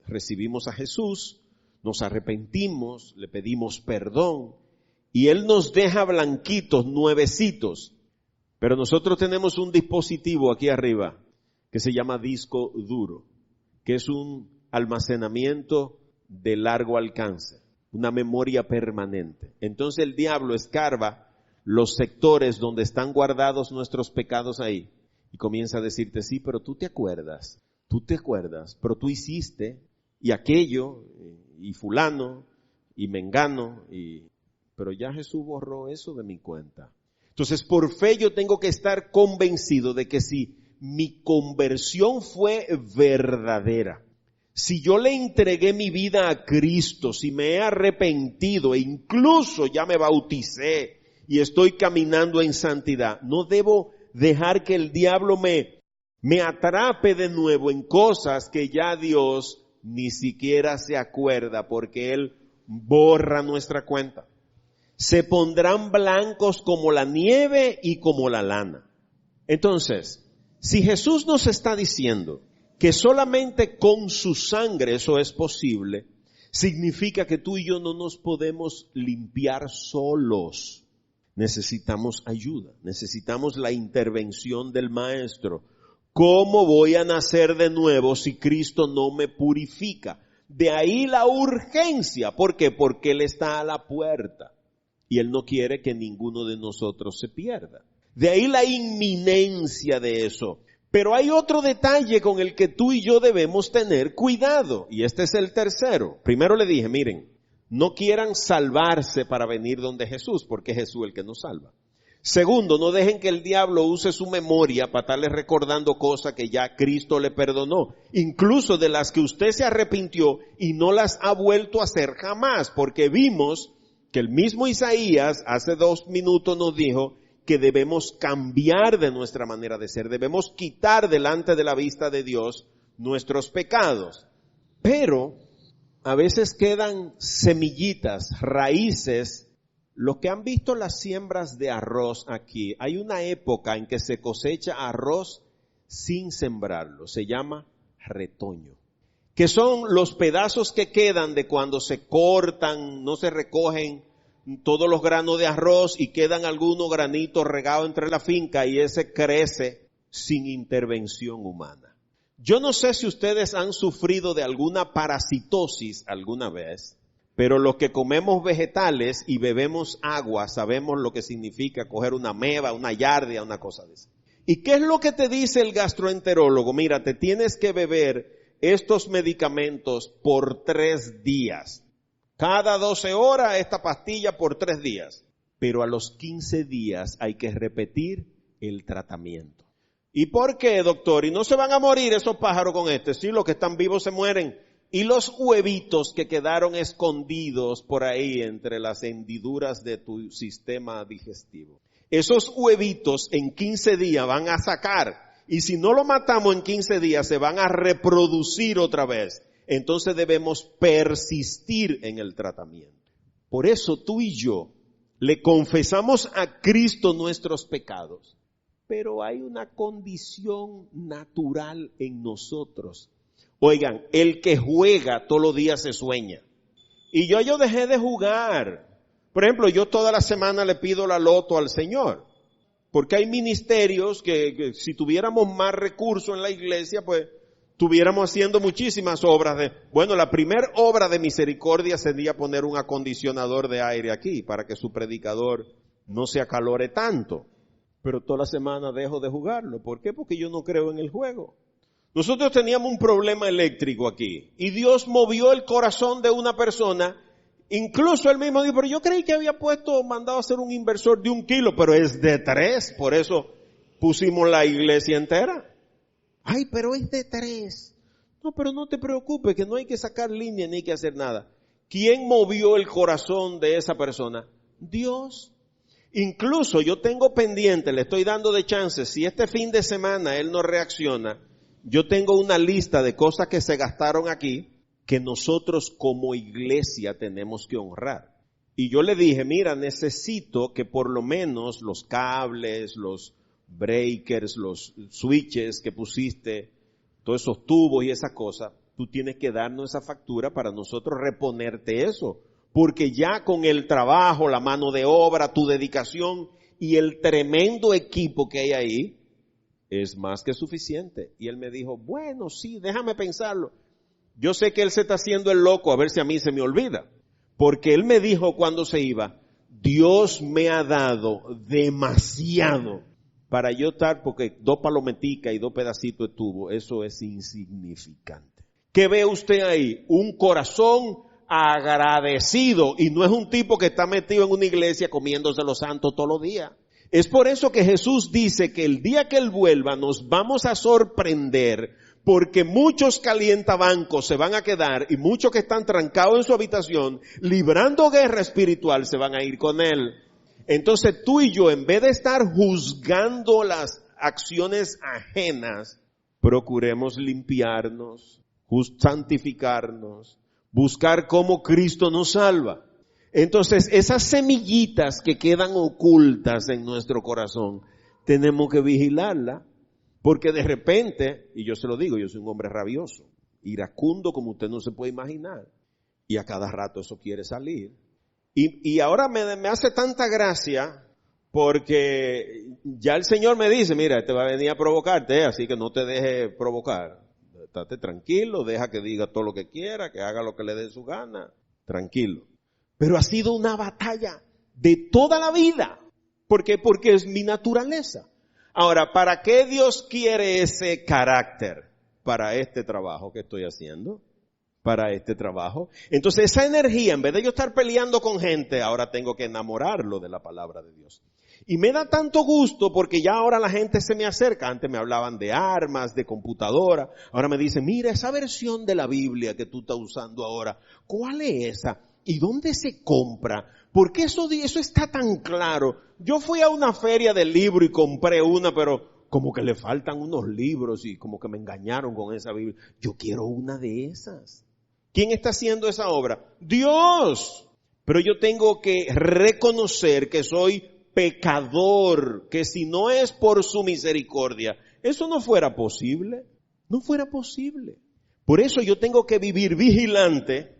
recibimos a Jesús, nos arrepentimos, le pedimos perdón, y Él nos deja blanquitos, nuevecitos. Pero nosotros tenemos un dispositivo aquí arriba, que se llama disco duro, que es un almacenamiento de largo alcance, una memoria permanente. Entonces el diablo escarba los sectores donde están guardados nuestros pecados ahí y comienza a decirte, sí, pero tú te acuerdas, pero tú hiciste y aquello y fulano y mengano, pero ya Jesús borró eso de mi cuenta. Entonces por fe yo tengo que estar convencido de que si mi conversión fue verdadera, si yo le entregué mi vida a Cristo, si me he arrepentido e incluso ya me bauticé y estoy caminando en santidad, no debo dejar que el diablo me atrape de nuevo en cosas que ya Dios ni siquiera se acuerda, porque Él borra nuestra cuenta. Se pondrán blancos como la nieve y como la lana. Entonces, si Jesús nos está diciendo que solamente con su sangre eso es posible, significa que tú y yo no nos podemos limpiar solos. Necesitamos ayuda, necesitamos la intervención del Maestro. ¿Cómo voy a nacer de nuevo si Cristo no me purifica? De ahí la urgencia. ¿Por qué? Porque Él está a la puerta y Él no quiere que ninguno de nosotros se pierda. De ahí la inminencia de eso. Pero hay otro detalle con el que tú y yo debemos tener cuidado, y este es el tercero. Primero le dije, miren, no quieran salvarse para venir donde Jesús, porque es Jesús el que nos salva. Segundo, no dejen que el diablo use su memoria para estarle recordando cosas que ya Cristo le perdonó, incluso de las que usted se arrepintió y no las ha vuelto a hacer jamás, porque vimos que el mismo Isaías hace 2 minutos nos dijo que debemos cambiar de nuestra manera de ser, debemos quitar delante de la vista de Dios nuestros pecados. Pero a veces quedan semillitas, raíces. Los que han visto las siembras de arroz aquí, hay una época en que se cosecha arroz sin sembrarlo, se llama retoño, que son los pedazos que quedan de cuando se cortan, no se recogen todos los granos de arroz y quedan algunos granitos regados entre la finca y ese crece sin intervención humana. Yo no sé si ustedes han sufrido de alguna parasitosis alguna vez, pero los que comemos vegetales y bebemos agua sabemos lo que significa coger una ameba, una yardia, una cosa de esa. ¿Y qué es lo que te dice el gastroenterólogo? Mira, te tienes que beber estos medicamentos por 3 días. Cada 12 horas esta pastilla por 3 días. Pero a los 15 días hay que repetir el tratamiento. ¿Y por qué, doctor? ¿Y no se van a morir esos pájaros con este? Sí, los que están vivos se mueren. Y los huevitos que quedaron escondidos por ahí entre las hendiduras de tu sistema digestivo. Esos huevitos en 15 días van a sacar. Y si no lo matamos en 15 días, se van a reproducir otra vez. Entonces debemos persistir en el tratamiento. Por eso tú y yo le confesamos a Cristo nuestros pecados. Pero hay una condición natural en nosotros. Oigan, el que juega todos los días se sueña. Y yo dejé de jugar. Por ejemplo, yo toda la semana le pido la loto al Señor. Porque hay ministerios que si tuviéramos más recursos en la iglesia, pues estuviéramos haciendo muchísimas obras. Bueno, la primera obra de misericordia sería poner un acondicionador de aire aquí para que su predicador no se acalore tanto. Pero toda la semana dejo de jugarlo. ¿Por qué? Porque yo no creo en el juego. Nosotros teníamos un problema eléctrico aquí y Dios movió el corazón de una persona. Incluso él mismo dijo, pero yo creí que había mandado a hacer un inversor de 1 kilo, pero es de 3, por eso pusimos la iglesia entera. Ay, pero es de 3. No, pero no te preocupes, que no hay que sacar línea ni hay que hacer nada. ¿Quién movió el corazón de esa persona? Dios. Incluso yo tengo pendiente, le estoy dando de chance, si este fin de semana él no reacciona, yo tengo una lista de cosas que se gastaron aquí que nosotros como iglesia tenemos que honrar. Y yo le dije, mira, necesito que por lo menos los cables, los breakers, los switches que pusiste, todos esos tubos y esas cosas, tú tienes que darnos esa factura para nosotros reponerte eso. Porque ya con el trabajo, la mano de obra, tu dedicación y el tremendo equipo que hay ahí, es más que suficiente. Y él me dijo, bueno, sí, déjame pensarlo. Yo sé que él se está haciendo el loco a ver si a mí se me olvida. Porque él me dijo cuando se iba, Dios me ha dado demasiado para yo estar, porque 2 palometicas y 2 pedacitos de tubo, eso es insignificante. ¿Qué ve usted ahí? Un corazón agradecido, y no es un tipo que está metido en una iglesia comiéndose los santos todos los días. Es por eso que Jesús dice que el día que Él vuelva nos vamos a sorprender, porque muchos calientabancos se van a quedar y muchos que están trancados en su habitación, librando guerra espiritual, se van a ir con Él. Entonces tú y yo, en vez de estar juzgando las acciones ajenas, procuremos limpiarnos, santificarnos, buscar cómo Cristo nos salva. Entonces, esas semillitas que quedan ocultas en nuestro corazón, tenemos que vigilarla, porque de repente, y yo se lo digo, yo soy un hombre rabioso, iracundo como usted no se puede imaginar, y a cada rato eso quiere salir. Y ahora me hace tanta gracia, porque ya el Señor me dice, mira, te va a venir a provocarte, así que no te dejes provocar. Estate tranquilo, deja que diga todo lo que quiera, que haga lo que le dé su gana, tranquilo. Pero ha sido una batalla de toda la vida. ¿Por qué? Porque es mi naturaleza. Ahora, ¿para qué Dios quiere ese carácter? Para este trabajo que estoy haciendo. Para este trabajo. Entonces esa energía, en vez de yo estar peleando con gente, ahora tengo que enamorarlo de la palabra de Dios. Y me da tanto gusto porque ya ahora la gente se me acerca. Antes me hablaban de armas, de computadora. Ahora me dicen, mira esa versión de la Biblia que tú estás usando ahora. ¿Cuál es esa? ¿Y dónde se compra? ¿Por qué eso está tan claro? Yo fui a una feria del libro y compré una, pero como que le faltan unos libros y como que me engañaron con esa Biblia. Yo quiero una de esas. ¿Quién está haciendo esa obra? Dios. Pero yo tengo que reconocer que soy pecador, que si no es por su misericordia, eso no fuera posible. No fuera posible. Por eso yo tengo que vivir vigilante,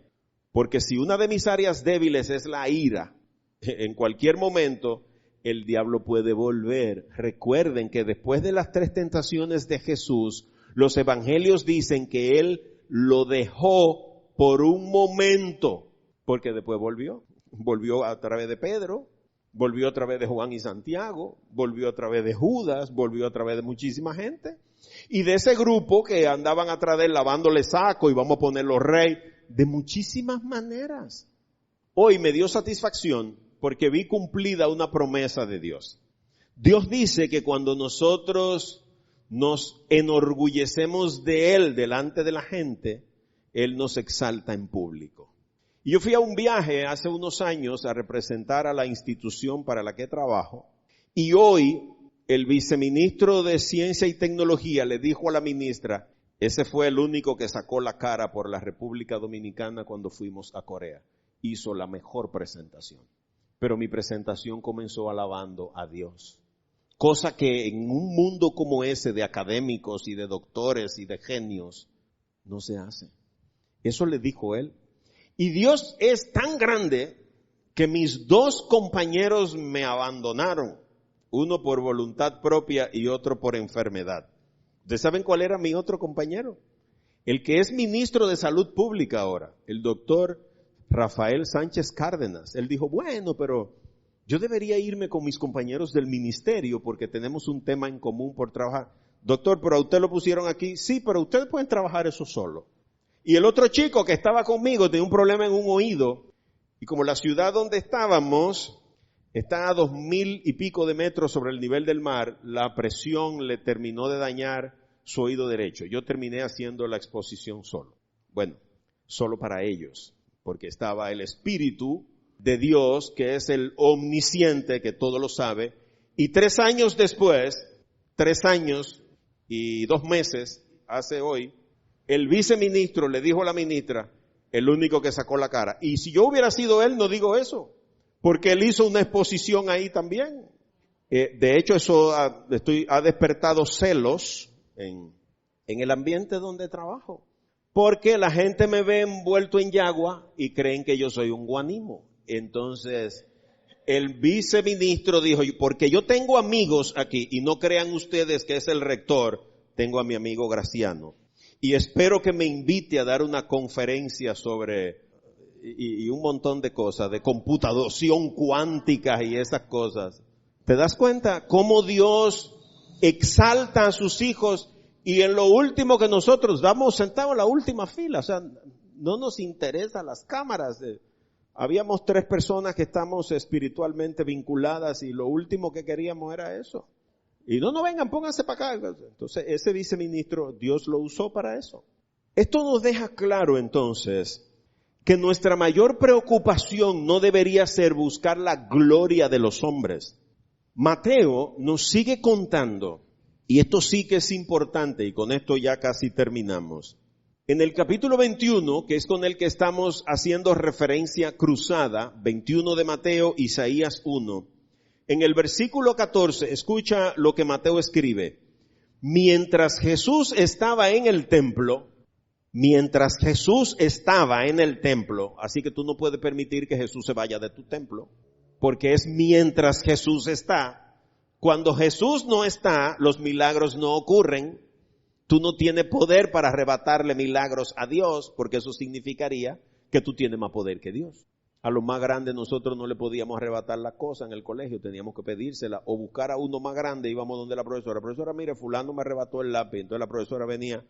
porque si una de mis áreas débiles es la ira, en cualquier momento el diablo puede volver. Recuerden que después de las 3 tentaciones de Jesús, los evangelios dicen que él lo dejó por un momento, porque después volvió a través de Pedro, volvió a través de Juan y Santiago, volvió a través de Judas, volvió a través de muchísima gente, y de ese grupo que andaban atrás de él lavándole saco y vamos a ponerlo rey, de muchísimas maneras. Hoy me dio satisfacción porque vi cumplida una promesa de Dios. Dios dice que cuando nosotros nos enorgullecemos de Él delante de la gente, Él nos exalta en público. Y yo fui a un viaje hace unos años a representar a la institución para la que trabajo. Y hoy el viceministro de Ciencia y Tecnología le dijo a la ministra, ese fue el único que sacó la cara por la República Dominicana cuando fuimos a Corea. Hizo la mejor presentación. Pero mi presentación comenzó alabando a Dios. Cosa que en un mundo como ese de académicos y de doctores y de genios no se hace. Eso le dijo él. Y Dios es tan grande que mis 2 compañeros me abandonaron. Uno por voluntad propia y otro por enfermedad. ¿Ustedes saben cuál era mi otro compañero? El que es ministro de Salud Pública ahora, el doctor Rafael Sánchez Cárdenas. Él dijo, bueno, pero yo debería irme con mis compañeros del ministerio porque tenemos un tema en común por trabajar. Doctor, pero a usted lo pusieron aquí. Sí, pero ustedes pueden trabajar eso solo. Y el otro chico que estaba conmigo tenía un problema en un oído. Y como la ciudad donde estábamos está a 2,000 y pico de metros sobre el nivel del mar, la presión le terminó de dañar su oído derecho. Yo terminé haciendo la exposición solo. Bueno, solo para ellos. Porque estaba el Espíritu de Dios, que es el omnisciente, que todo lo sabe. Y 3 años después, 3 años y 2 meses, hace hoy, el viceministro le dijo a la ministra, el único que sacó la cara. Y si yo hubiera sido él, no digo eso, porque él hizo una exposición ahí también. De hecho, eso ha despertado celos en el ambiente donde trabajo. Porque la gente me ve envuelto en yagua y creen que yo soy un guanimo. Entonces, el viceministro dijo, porque yo tengo amigos aquí, y no crean ustedes que es el rector, tengo a mi amigo Graciano. Y espero que me invite a dar una conferencia sobre, y un montón de cosas, de computación cuántica y esas cosas. ¿Te das cuenta cómo Dios exalta a sus hijos? Y en lo último que nosotros vamos sentados en la última fila, o sea, no nos interesan las cámaras. Habíamos 3 personas que estamos espiritualmente vinculadas y lo último que queríamos era eso. Y no vengan, pónganse para acá. Entonces, ese viceministro, Dios lo usó para eso. Esto nos deja claro entonces que nuestra mayor preocupación no debería ser buscar la gloria de los hombres. Mateo nos sigue contando, y esto sí que es importante, y con esto ya casi terminamos. En el capítulo 21, que es con el que estamos haciendo referencia cruzada, 21 de Mateo, Isaías 1, En el versículo 14, escucha lo que Mateo escribe. Mientras Jesús estaba en el templo, así que tú no puedes permitir que Jesús se vaya de tu templo, porque es mientras Jesús está. Cuando Jesús no está, los milagros no ocurren. Tú no tienes poder para arrebatarle milagros a Dios, porque eso significaría que tú tienes más poder que Dios. A los más grandes nosotros no le podíamos arrebatar la cosa en el colegio, teníamos que pedírsela o buscar a uno más grande. Íbamos donde la profesora. Profesora, mire, fulano me arrebató el lápiz. Entonces la profesora venía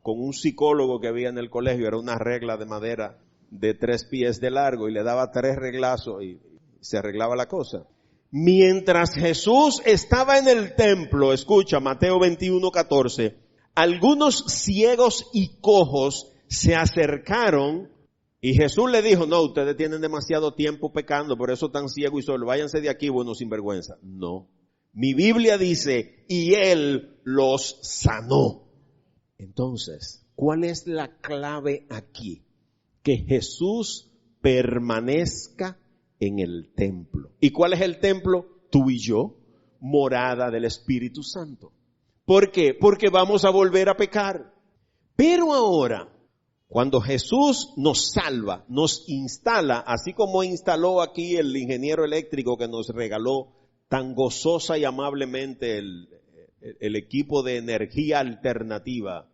con un psicólogo que había en el colegio, era una regla de madera de 3 pies de largo y le daba 3 reglazos y se arreglaba la cosa. Mientras Jesús estaba en el templo, escucha Mateo 21:14, algunos ciegos y cojos se acercaron y Jesús le dijo, no, ustedes tienen demasiado tiempo pecando, por eso están ciegos y solos, váyanse de aquí, buenos sinvergüenza. No, mi Biblia dice, y Él los sanó. Entonces, ¿cuál es la clave aquí? Que Jesús permanezca en el templo. ¿Y cuál es el templo? Tú y yo, morada del Espíritu Santo. ¿Por qué? Porque vamos a volver a pecar. Pero ahora, cuando Jesús nos salva, nos instala, así como instaló aquí el ingeniero eléctrico que nos regaló tan gozosa y amablemente el equipo de energía alternativa.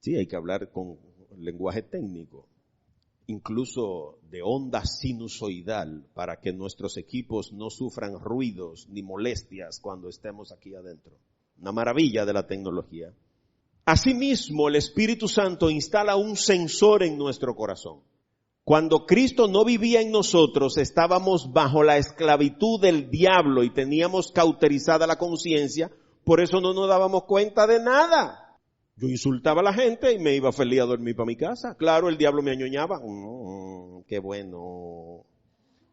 Sí, hay que hablar con lenguaje técnico, incluso de onda sinusoidal, para que nuestros equipos no sufran ruidos ni molestias cuando estemos aquí adentro. Una maravilla de la tecnología. Asimismo, el Espíritu Santo instala un sensor en nuestro corazón. Cuando Cristo no vivía en nosotros, estábamos bajo la esclavitud del diablo y teníamos cauterizada la conciencia, por eso no nos dábamos cuenta de nada. Yo insultaba a la gente y me iba feliz a dormir para mi casa. Claro, el diablo me añoñaba. Qué bueno.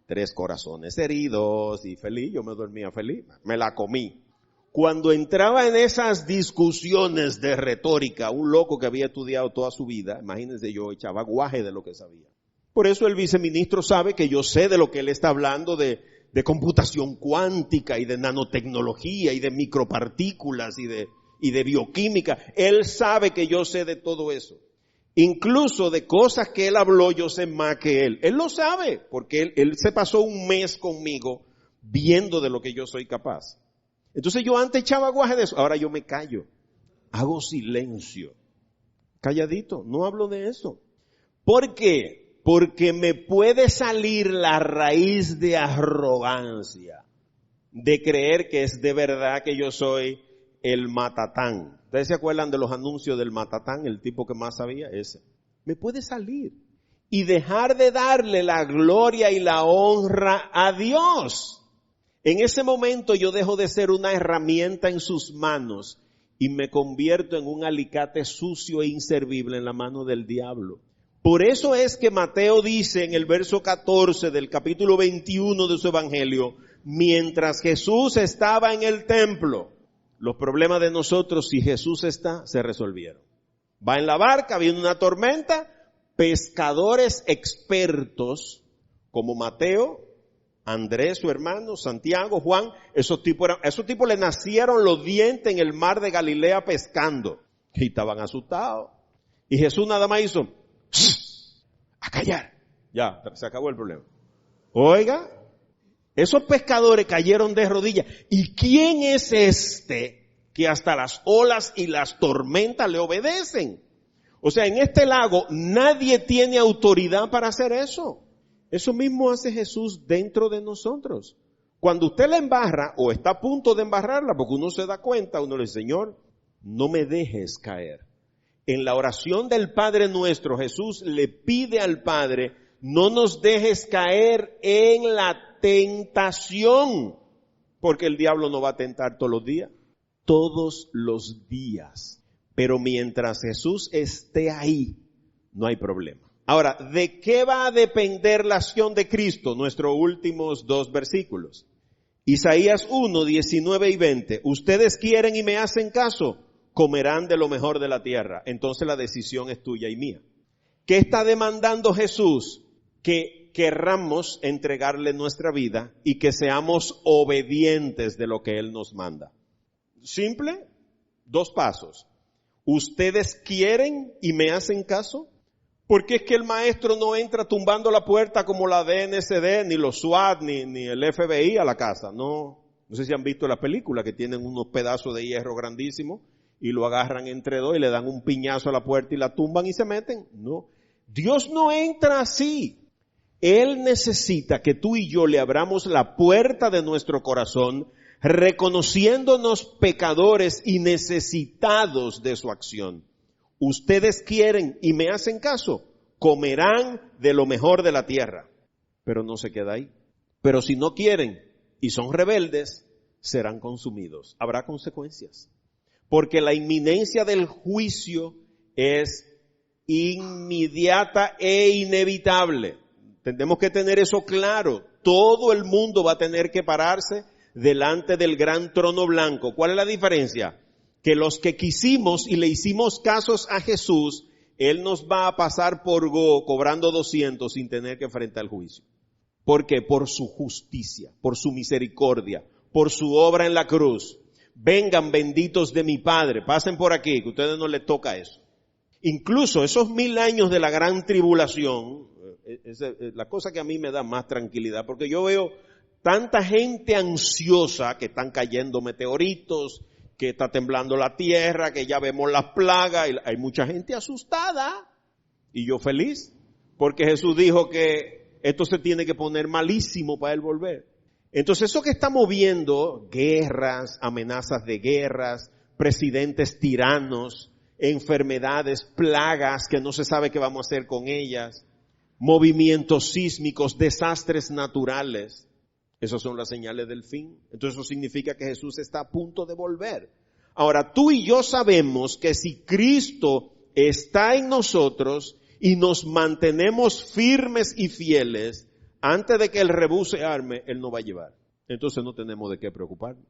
3 corazones heridos y feliz. Yo me dormía feliz. Me la comí. Cuando entraba en esas discusiones de retórica, un loco que había estudiado toda su vida, imagínense, yo echaba guaje de lo que sabía. Por eso el viceministro sabe que yo sé de lo que él está hablando, de computación cuántica y de nanotecnología y de micropartículas y de bioquímica. Él sabe que yo sé de todo eso. Incluso de cosas que él habló, yo sé más que él. Él lo sabe, porque él se pasó un mes conmigo viendo de lo que yo soy capaz. Entonces yo antes echaba guaje de eso, ahora yo me callo, hago silencio, calladito, no hablo de eso. ¿Por qué? Porque me puede salir la raíz de arrogancia, de creer que es de verdad que yo soy el matatán. ¿Ustedes se acuerdan de los anuncios del matatán, el tipo que más sabía? Ese. Me puede salir y dejar de darle la gloria y la honra a Dios. En ese momento yo dejo de ser una herramienta en sus manos y me convierto en un alicate sucio e inservible en la mano del diablo. Por eso es que Mateo dice en el verso 14 del capítulo 21 de su evangelio, mientras Jesús estaba en el templo, los problemas de nosotros, si Jesús está, se resolvieron. Va en la barca, viene una tormenta, pescadores expertos como Mateo, Andrés, su hermano, Santiago, Juan, esos tipos le nacieron los dientes en el mar de Galilea pescando. Y estaban asustados. Y Jesús nada más hizo, a callar. Ya, se acabó el problema. Oiga, esos pescadores cayeron de rodillas. ¿Y quién es este que hasta las olas y las tormentas le obedecen? O sea, en este lago nadie tiene autoridad para hacer eso. Eso mismo hace Jesús dentro de nosotros. Cuando usted la embarra o está a punto de embarrarla, porque uno se da cuenta, uno le dice, Señor, no me dejes caer. En la oración del Padre Nuestro, Jesús le pide al Padre, no nos dejes caer en la tentación, porque el diablo no va a tentar todos los días. Todos los días. Pero mientras Jesús esté ahí, no hay problema. Ahora, ¿de qué va a depender la acción de Cristo? Nuestros últimos 2 versículos. Isaías 1, 19 y 20. Ustedes quieren y me hacen caso, comerán de lo mejor de la tierra. Entonces la decisión es tuya y mía. ¿Qué está demandando Jesús? Que querramos entregarle nuestra vida y que seamos obedientes de lo que Él nos manda. Simple, 2 pasos. ¿Ustedes quieren y me hacen caso? Porque es que el maestro no entra tumbando la puerta como la DNCD, ni los SWAT, ni el FBI a la casa. No sé si han visto la película que tienen unos pedazos de hierro grandísimos y lo agarran entre 2 y le dan un piñazo a la puerta y la tumban y se meten. No, Dios no entra así. Él necesita que tú y yo le abramos la puerta de nuestro corazón, reconociéndonos pecadores y necesitados de su acción. Ustedes quieren y me hacen caso, comerán de lo mejor de la tierra. Pero no se queda ahí. Pero si no quieren y son rebeldes, serán consumidos. Habrá consecuencias. Porque la inminencia del juicio es inmediata e inevitable. Tenemos que tener eso claro. Todo el mundo va a tener que pararse delante del gran trono blanco. ¿Cuál es la diferencia? Que los que quisimos y le hicimos casos a Jesús, Él nos va a pasar por go cobrando 200 sin tener que enfrentar el juicio. ¿Por qué? Por su justicia, por su misericordia, por su obra en la cruz. Vengan benditos de mi Padre, pasen por aquí, que a ustedes no les toca eso. Incluso esos 1000 años de la gran tribulación, es la cosa que a mí me da más tranquilidad, porque yo veo tanta gente ansiosa que están cayendo meteoritos, que está temblando la tierra, que ya vemos las plagas, y hay mucha gente asustada, y yo feliz, porque Jesús dijo que esto se tiene que poner malísimo para Él volver. Entonces eso que estamos viendo, guerras, amenazas de guerras, presidentes tiranos, enfermedades, plagas que no se sabe qué vamos a hacer con ellas, movimientos sísmicos, desastres naturales, esas son las señales del fin. Entonces eso significa que Jesús está a punto de volver. Ahora, tú y yo sabemos que si Cristo está en nosotros y nos mantenemos firmes y fieles, antes de que el rebú se arme, Él nos va a llevar. Entonces no tenemos de qué preocuparnos.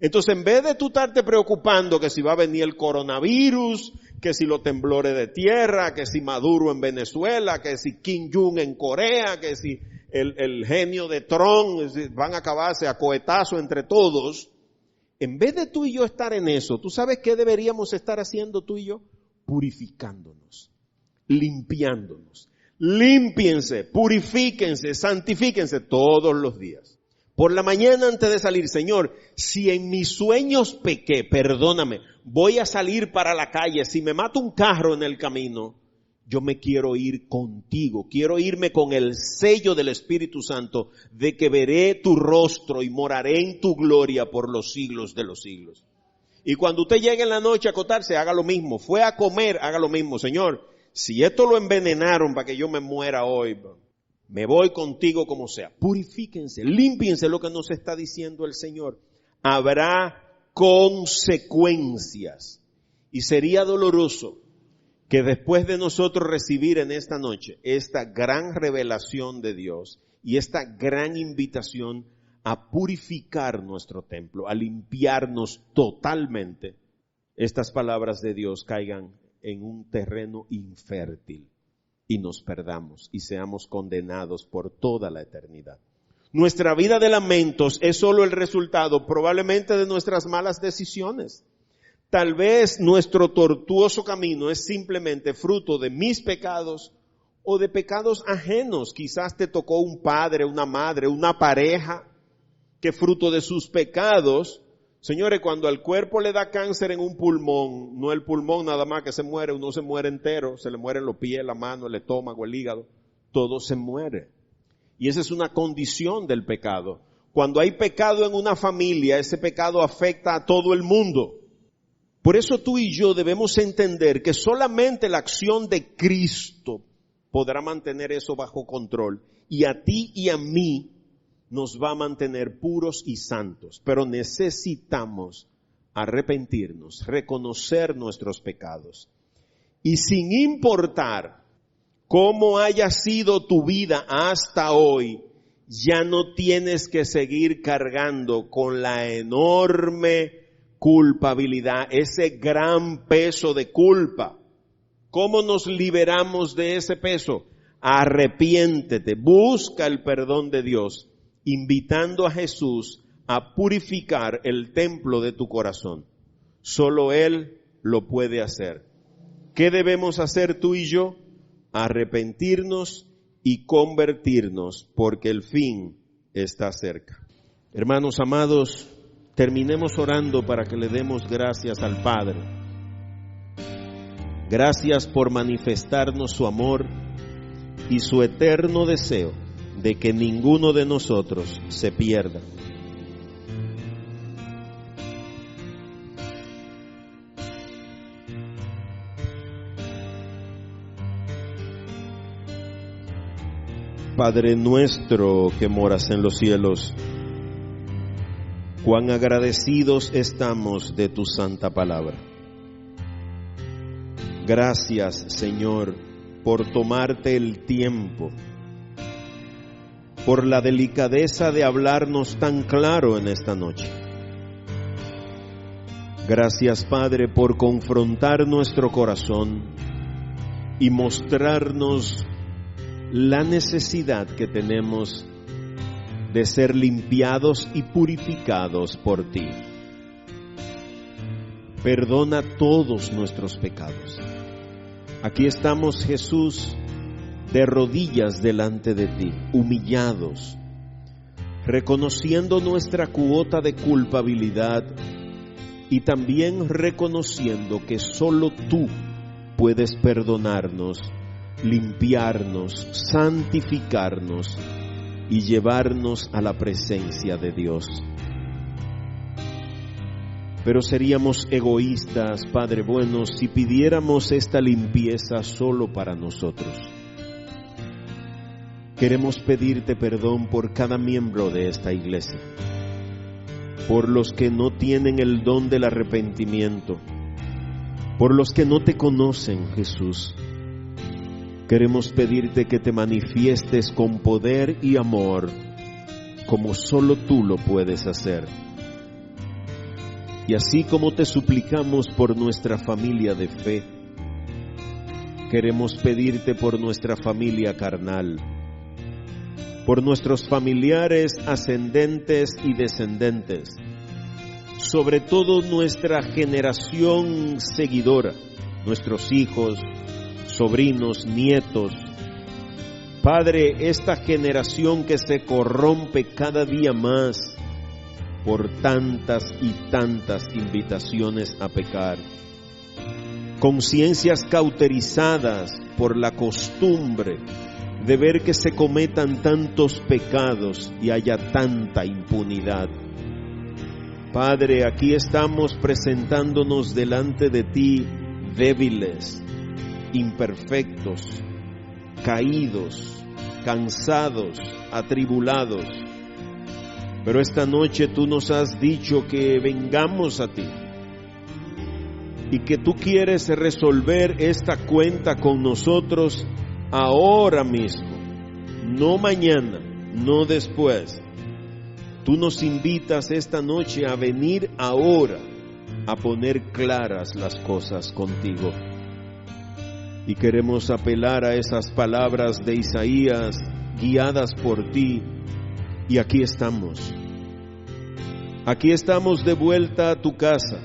Entonces en vez de tú estarte preocupando que si va a venir el coronavirus, que si los temblores de tierra, que si Maduro en Venezuela, que si Kim Jong en Corea, que si el genio de Trump, van a acabarse a cohetazo entre todos. En vez de tú y yo estar en eso, ¿tú sabes qué deberíamos estar haciendo tú y yo? Purificándonos, limpiándonos. Límpiense, purifíquense, santifíquense todos los días. Por la mañana antes de salir, Señor, si en mis sueños pequé, perdóname, voy a salir para la calle, si me mata un carro en el camino, yo me quiero ir contigo, quiero irme con el sello del Espíritu Santo de que veré tu rostro y moraré en tu gloria por los siglos de los siglos. Y cuando usted llegue en la noche a acotarse, haga lo mismo. Fue a comer, haga lo mismo. Señor, si esto lo envenenaron para que yo me muera hoy, me voy contigo como sea. Purifíquense, límpiense, lo que nos está diciendo el Señor. Habrá consecuencias. Y sería doloroso que después de nosotros recibir en esta noche esta gran revelación de Dios y esta gran invitación a purificar nuestro templo, a limpiarnos totalmente, estas palabras de Dios caigan en un terreno infértil y nos perdamos y seamos condenados por toda la eternidad. Nuestra vida de lamentos es solo el resultado probablemente de nuestras malas decisiones. Tal vez nuestro tortuoso camino es simplemente fruto de mis pecados o de pecados ajenos. Quizás te tocó un padre, una madre, una pareja que fruto de sus pecados. Señores, cuando al cuerpo le da cáncer en un pulmón, no el pulmón nada más que se muere, uno se muere entero, se le mueren los pies, la mano, el estómago, el hígado, todo se muere. Y esa es una condición del pecado. Cuando hay pecado en una familia, ese pecado afecta a todo el mundo. Por eso tú y yo debemos entender que solamente la acción de Cristo podrá mantener eso bajo control. Y a ti y a mí nos va a mantener puros y santos. Pero necesitamos arrepentirnos, reconocer nuestros pecados. Y sin importar cómo haya sido tu vida hasta hoy, ya no tienes que seguir cargando con la enorme culpabilidad, ese gran peso de culpa. ¿Cómo nos liberamos de ese peso? arrepiéntete, busca el perdón de Dios, invitando a Jesús a purificar el templo de tu corazón. Solo Él lo puede hacer. ¿Qué debemos hacer tú y yo? Arrepentirnos y convertirnos, porque el fin está cerca. Hermanos amados, terminemos orando para que le demos gracias al Padre. Gracias por manifestarnos su amor y su eterno deseo de que ninguno de nosotros se pierda. Padre nuestro que moras en los cielos, cuán agradecidos estamos de tu santa palabra. Gracias, Señor, por tomarte el tiempo, por la delicadeza de hablarnos tan claro en esta noche. Gracias, Padre, por confrontar nuestro corazón y mostrarnos la necesidad que tenemos de ser limpiados y purificados por ti. Perdona todos nuestros pecados. Aquí estamos, Jesús, de rodillas delante de ti, humillados, reconociendo nuestra cuota de culpabilidad y también reconociendo que solo tú puedes perdonarnos, limpiarnos, santificarnos y llevarnos a la presencia de Dios. Pero seríamos egoístas, Padre bueno, si pidiéramos esta limpieza solo para nosotros. Queremos pedirte perdón por cada miembro de esta iglesia, por los que no tienen el don del arrepentimiento, por los que no te conocen, Jesús. Queremos pedirte que te manifiestes con poder y amor, como solo tú lo puedes hacer. Y así como te suplicamos por nuestra familia de fe, queremos pedirte por nuestra familia carnal, por nuestros familiares ascendentes y descendentes, sobre todo nuestra generación seguidora, nuestros hijos, sobrinos, nietos. Padre, esta generación que se corrompe cada día más por tantas y tantas invitaciones a pecar, conciencias cauterizadas por la costumbre de ver que se cometan tantos pecados y haya tanta impunidad. Padre, aquí estamos presentándonos delante de ti débiles, imperfectos, caídos, cansados, atribulados. Pero esta noche tú nos has dicho que vengamos a ti y que tú quieres resolver esta cuenta con nosotros ahora mismo, no mañana, no después. Tú nos invitas esta noche a venir ahora a poner claras las cosas contigo. Y queremos apelar a esas palabras de Isaías, guiadas por ti. Y aquí estamos. Aquí estamos de vuelta a tu casa,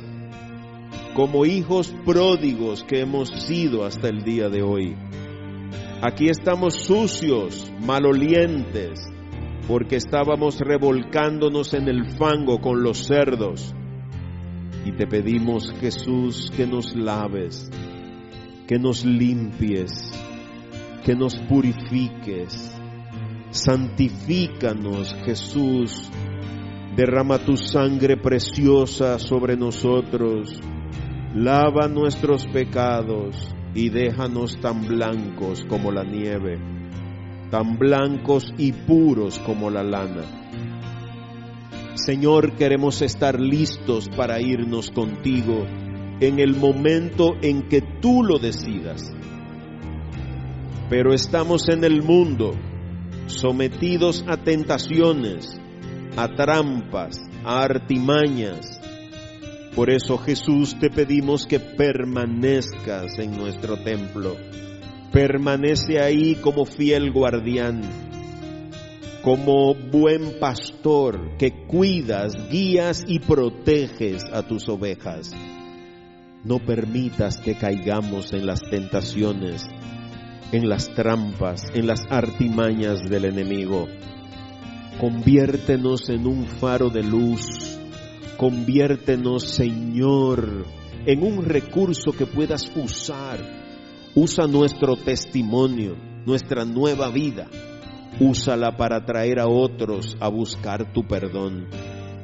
como hijos pródigos que hemos sido hasta el día de hoy. Aquí estamos sucios, malolientes, porque estábamos revolcándonos en el fango con los cerdos. Y te pedimos, Jesús, que nos laves, que nos limpies, que nos purifiques. Santifícanos, Jesús. Derrama tu sangre preciosa sobre nosotros. Lava nuestros pecados y déjanos tan blancos como la nieve, tan blancos y puros como la lana. Señor, queremos estar listos para irnos contigo en el momento en que tú lo decidas. Pero estamos en el mundo, sometidos a tentaciones, a trampas, a artimañas. Por eso, Jesús, te pedimos que permanezcas en nuestro templo, Permanece ahí como fiel guardián, como buen pastor que cuidas, guías y proteges a tus ovejas. No permitas que caigamos en las tentaciones, en las trampas, en las artimañas del enemigo. Conviértenos en un faro de luz. Conviértenos, Señor, en un recurso que puedas usar. Usa nuestro testimonio, nuestra nueva vida. Úsala para traer a otros a buscar tu perdón.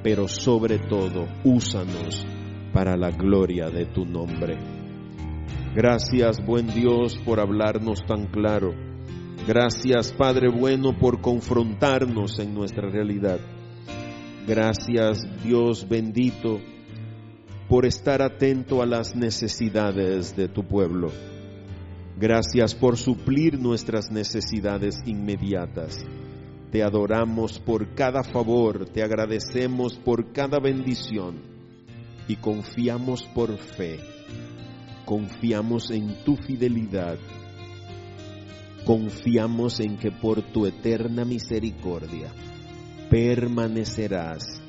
Pero sobre todo, úsanos para la gloria de tu nombre. Gracias, buen Dios, por hablarnos tan claro. Gracias, Padre bueno, por confrontarnos en nuestra realidad. Gracias, Dios bendito, por estar atento a las necesidades de tu pueblo. Gracias por suplir nuestras necesidades inmediatas. Te adoramos por cada favor, te agradecemos por cada bendición y confiamos por fe, confiamos en tu fidelidad, confiamos en que por tu eterna misericordia permanecerás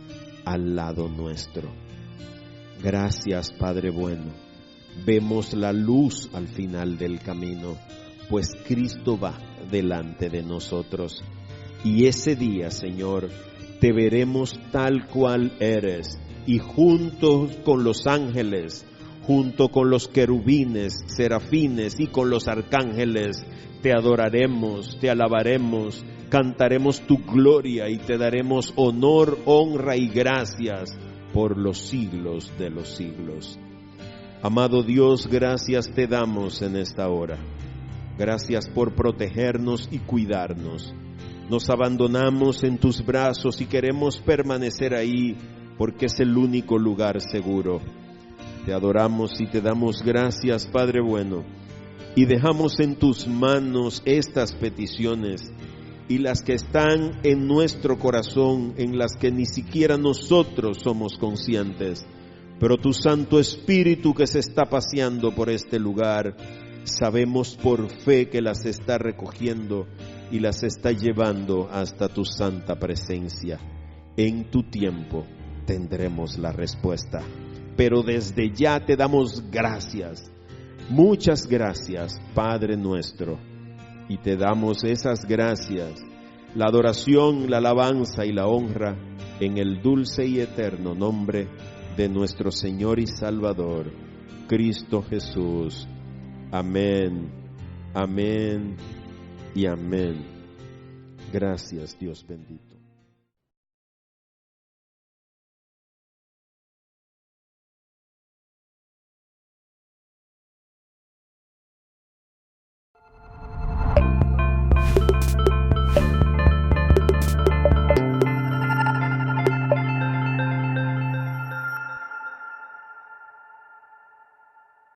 al lado nuestro. Gracias, Padre bueno. Vemos la luz al final del camino, pues Cristo va delante de nosotros. Y ese día, Señor, te veremos tal cual eres, y junto con los ángeles, junto con los querubines, serafines y con los arcángeles, te adoraremos, te alabaremos, cantaremos tu gloria y te daremos honor, honra y gracias por los siglos de los siglos. Amado Dios, gracias te damos en esta hora. Gracias por protegernos y cuidarnos. Nos abandonamos en tus brazos y queremos permanecer ahí porque es el único lugar seguro. Te adoramos y te damos gracias, Padre bueno, y dejamos en tus manos estas peticiones y las que están en nuestro corazón, en las que ni siquiera nosotros somos conscientes, pero tu Santo Espíritu que se está paseando por este lugar, sabemos por fe que las está recogiendo y las está llevando hasta tu santa presencia. En tu tiempo tendremos la respuesta, pero desde ya te damos gracias, muchas gracias, Padre nuestro, y te damos esas gracias, la adoración, la alabanza y la honra en el dulce y eterno nombre de nuestro Señor y Salvador, Cristo Jesús. Amén, amén y amén. Gracias, Dios bendito.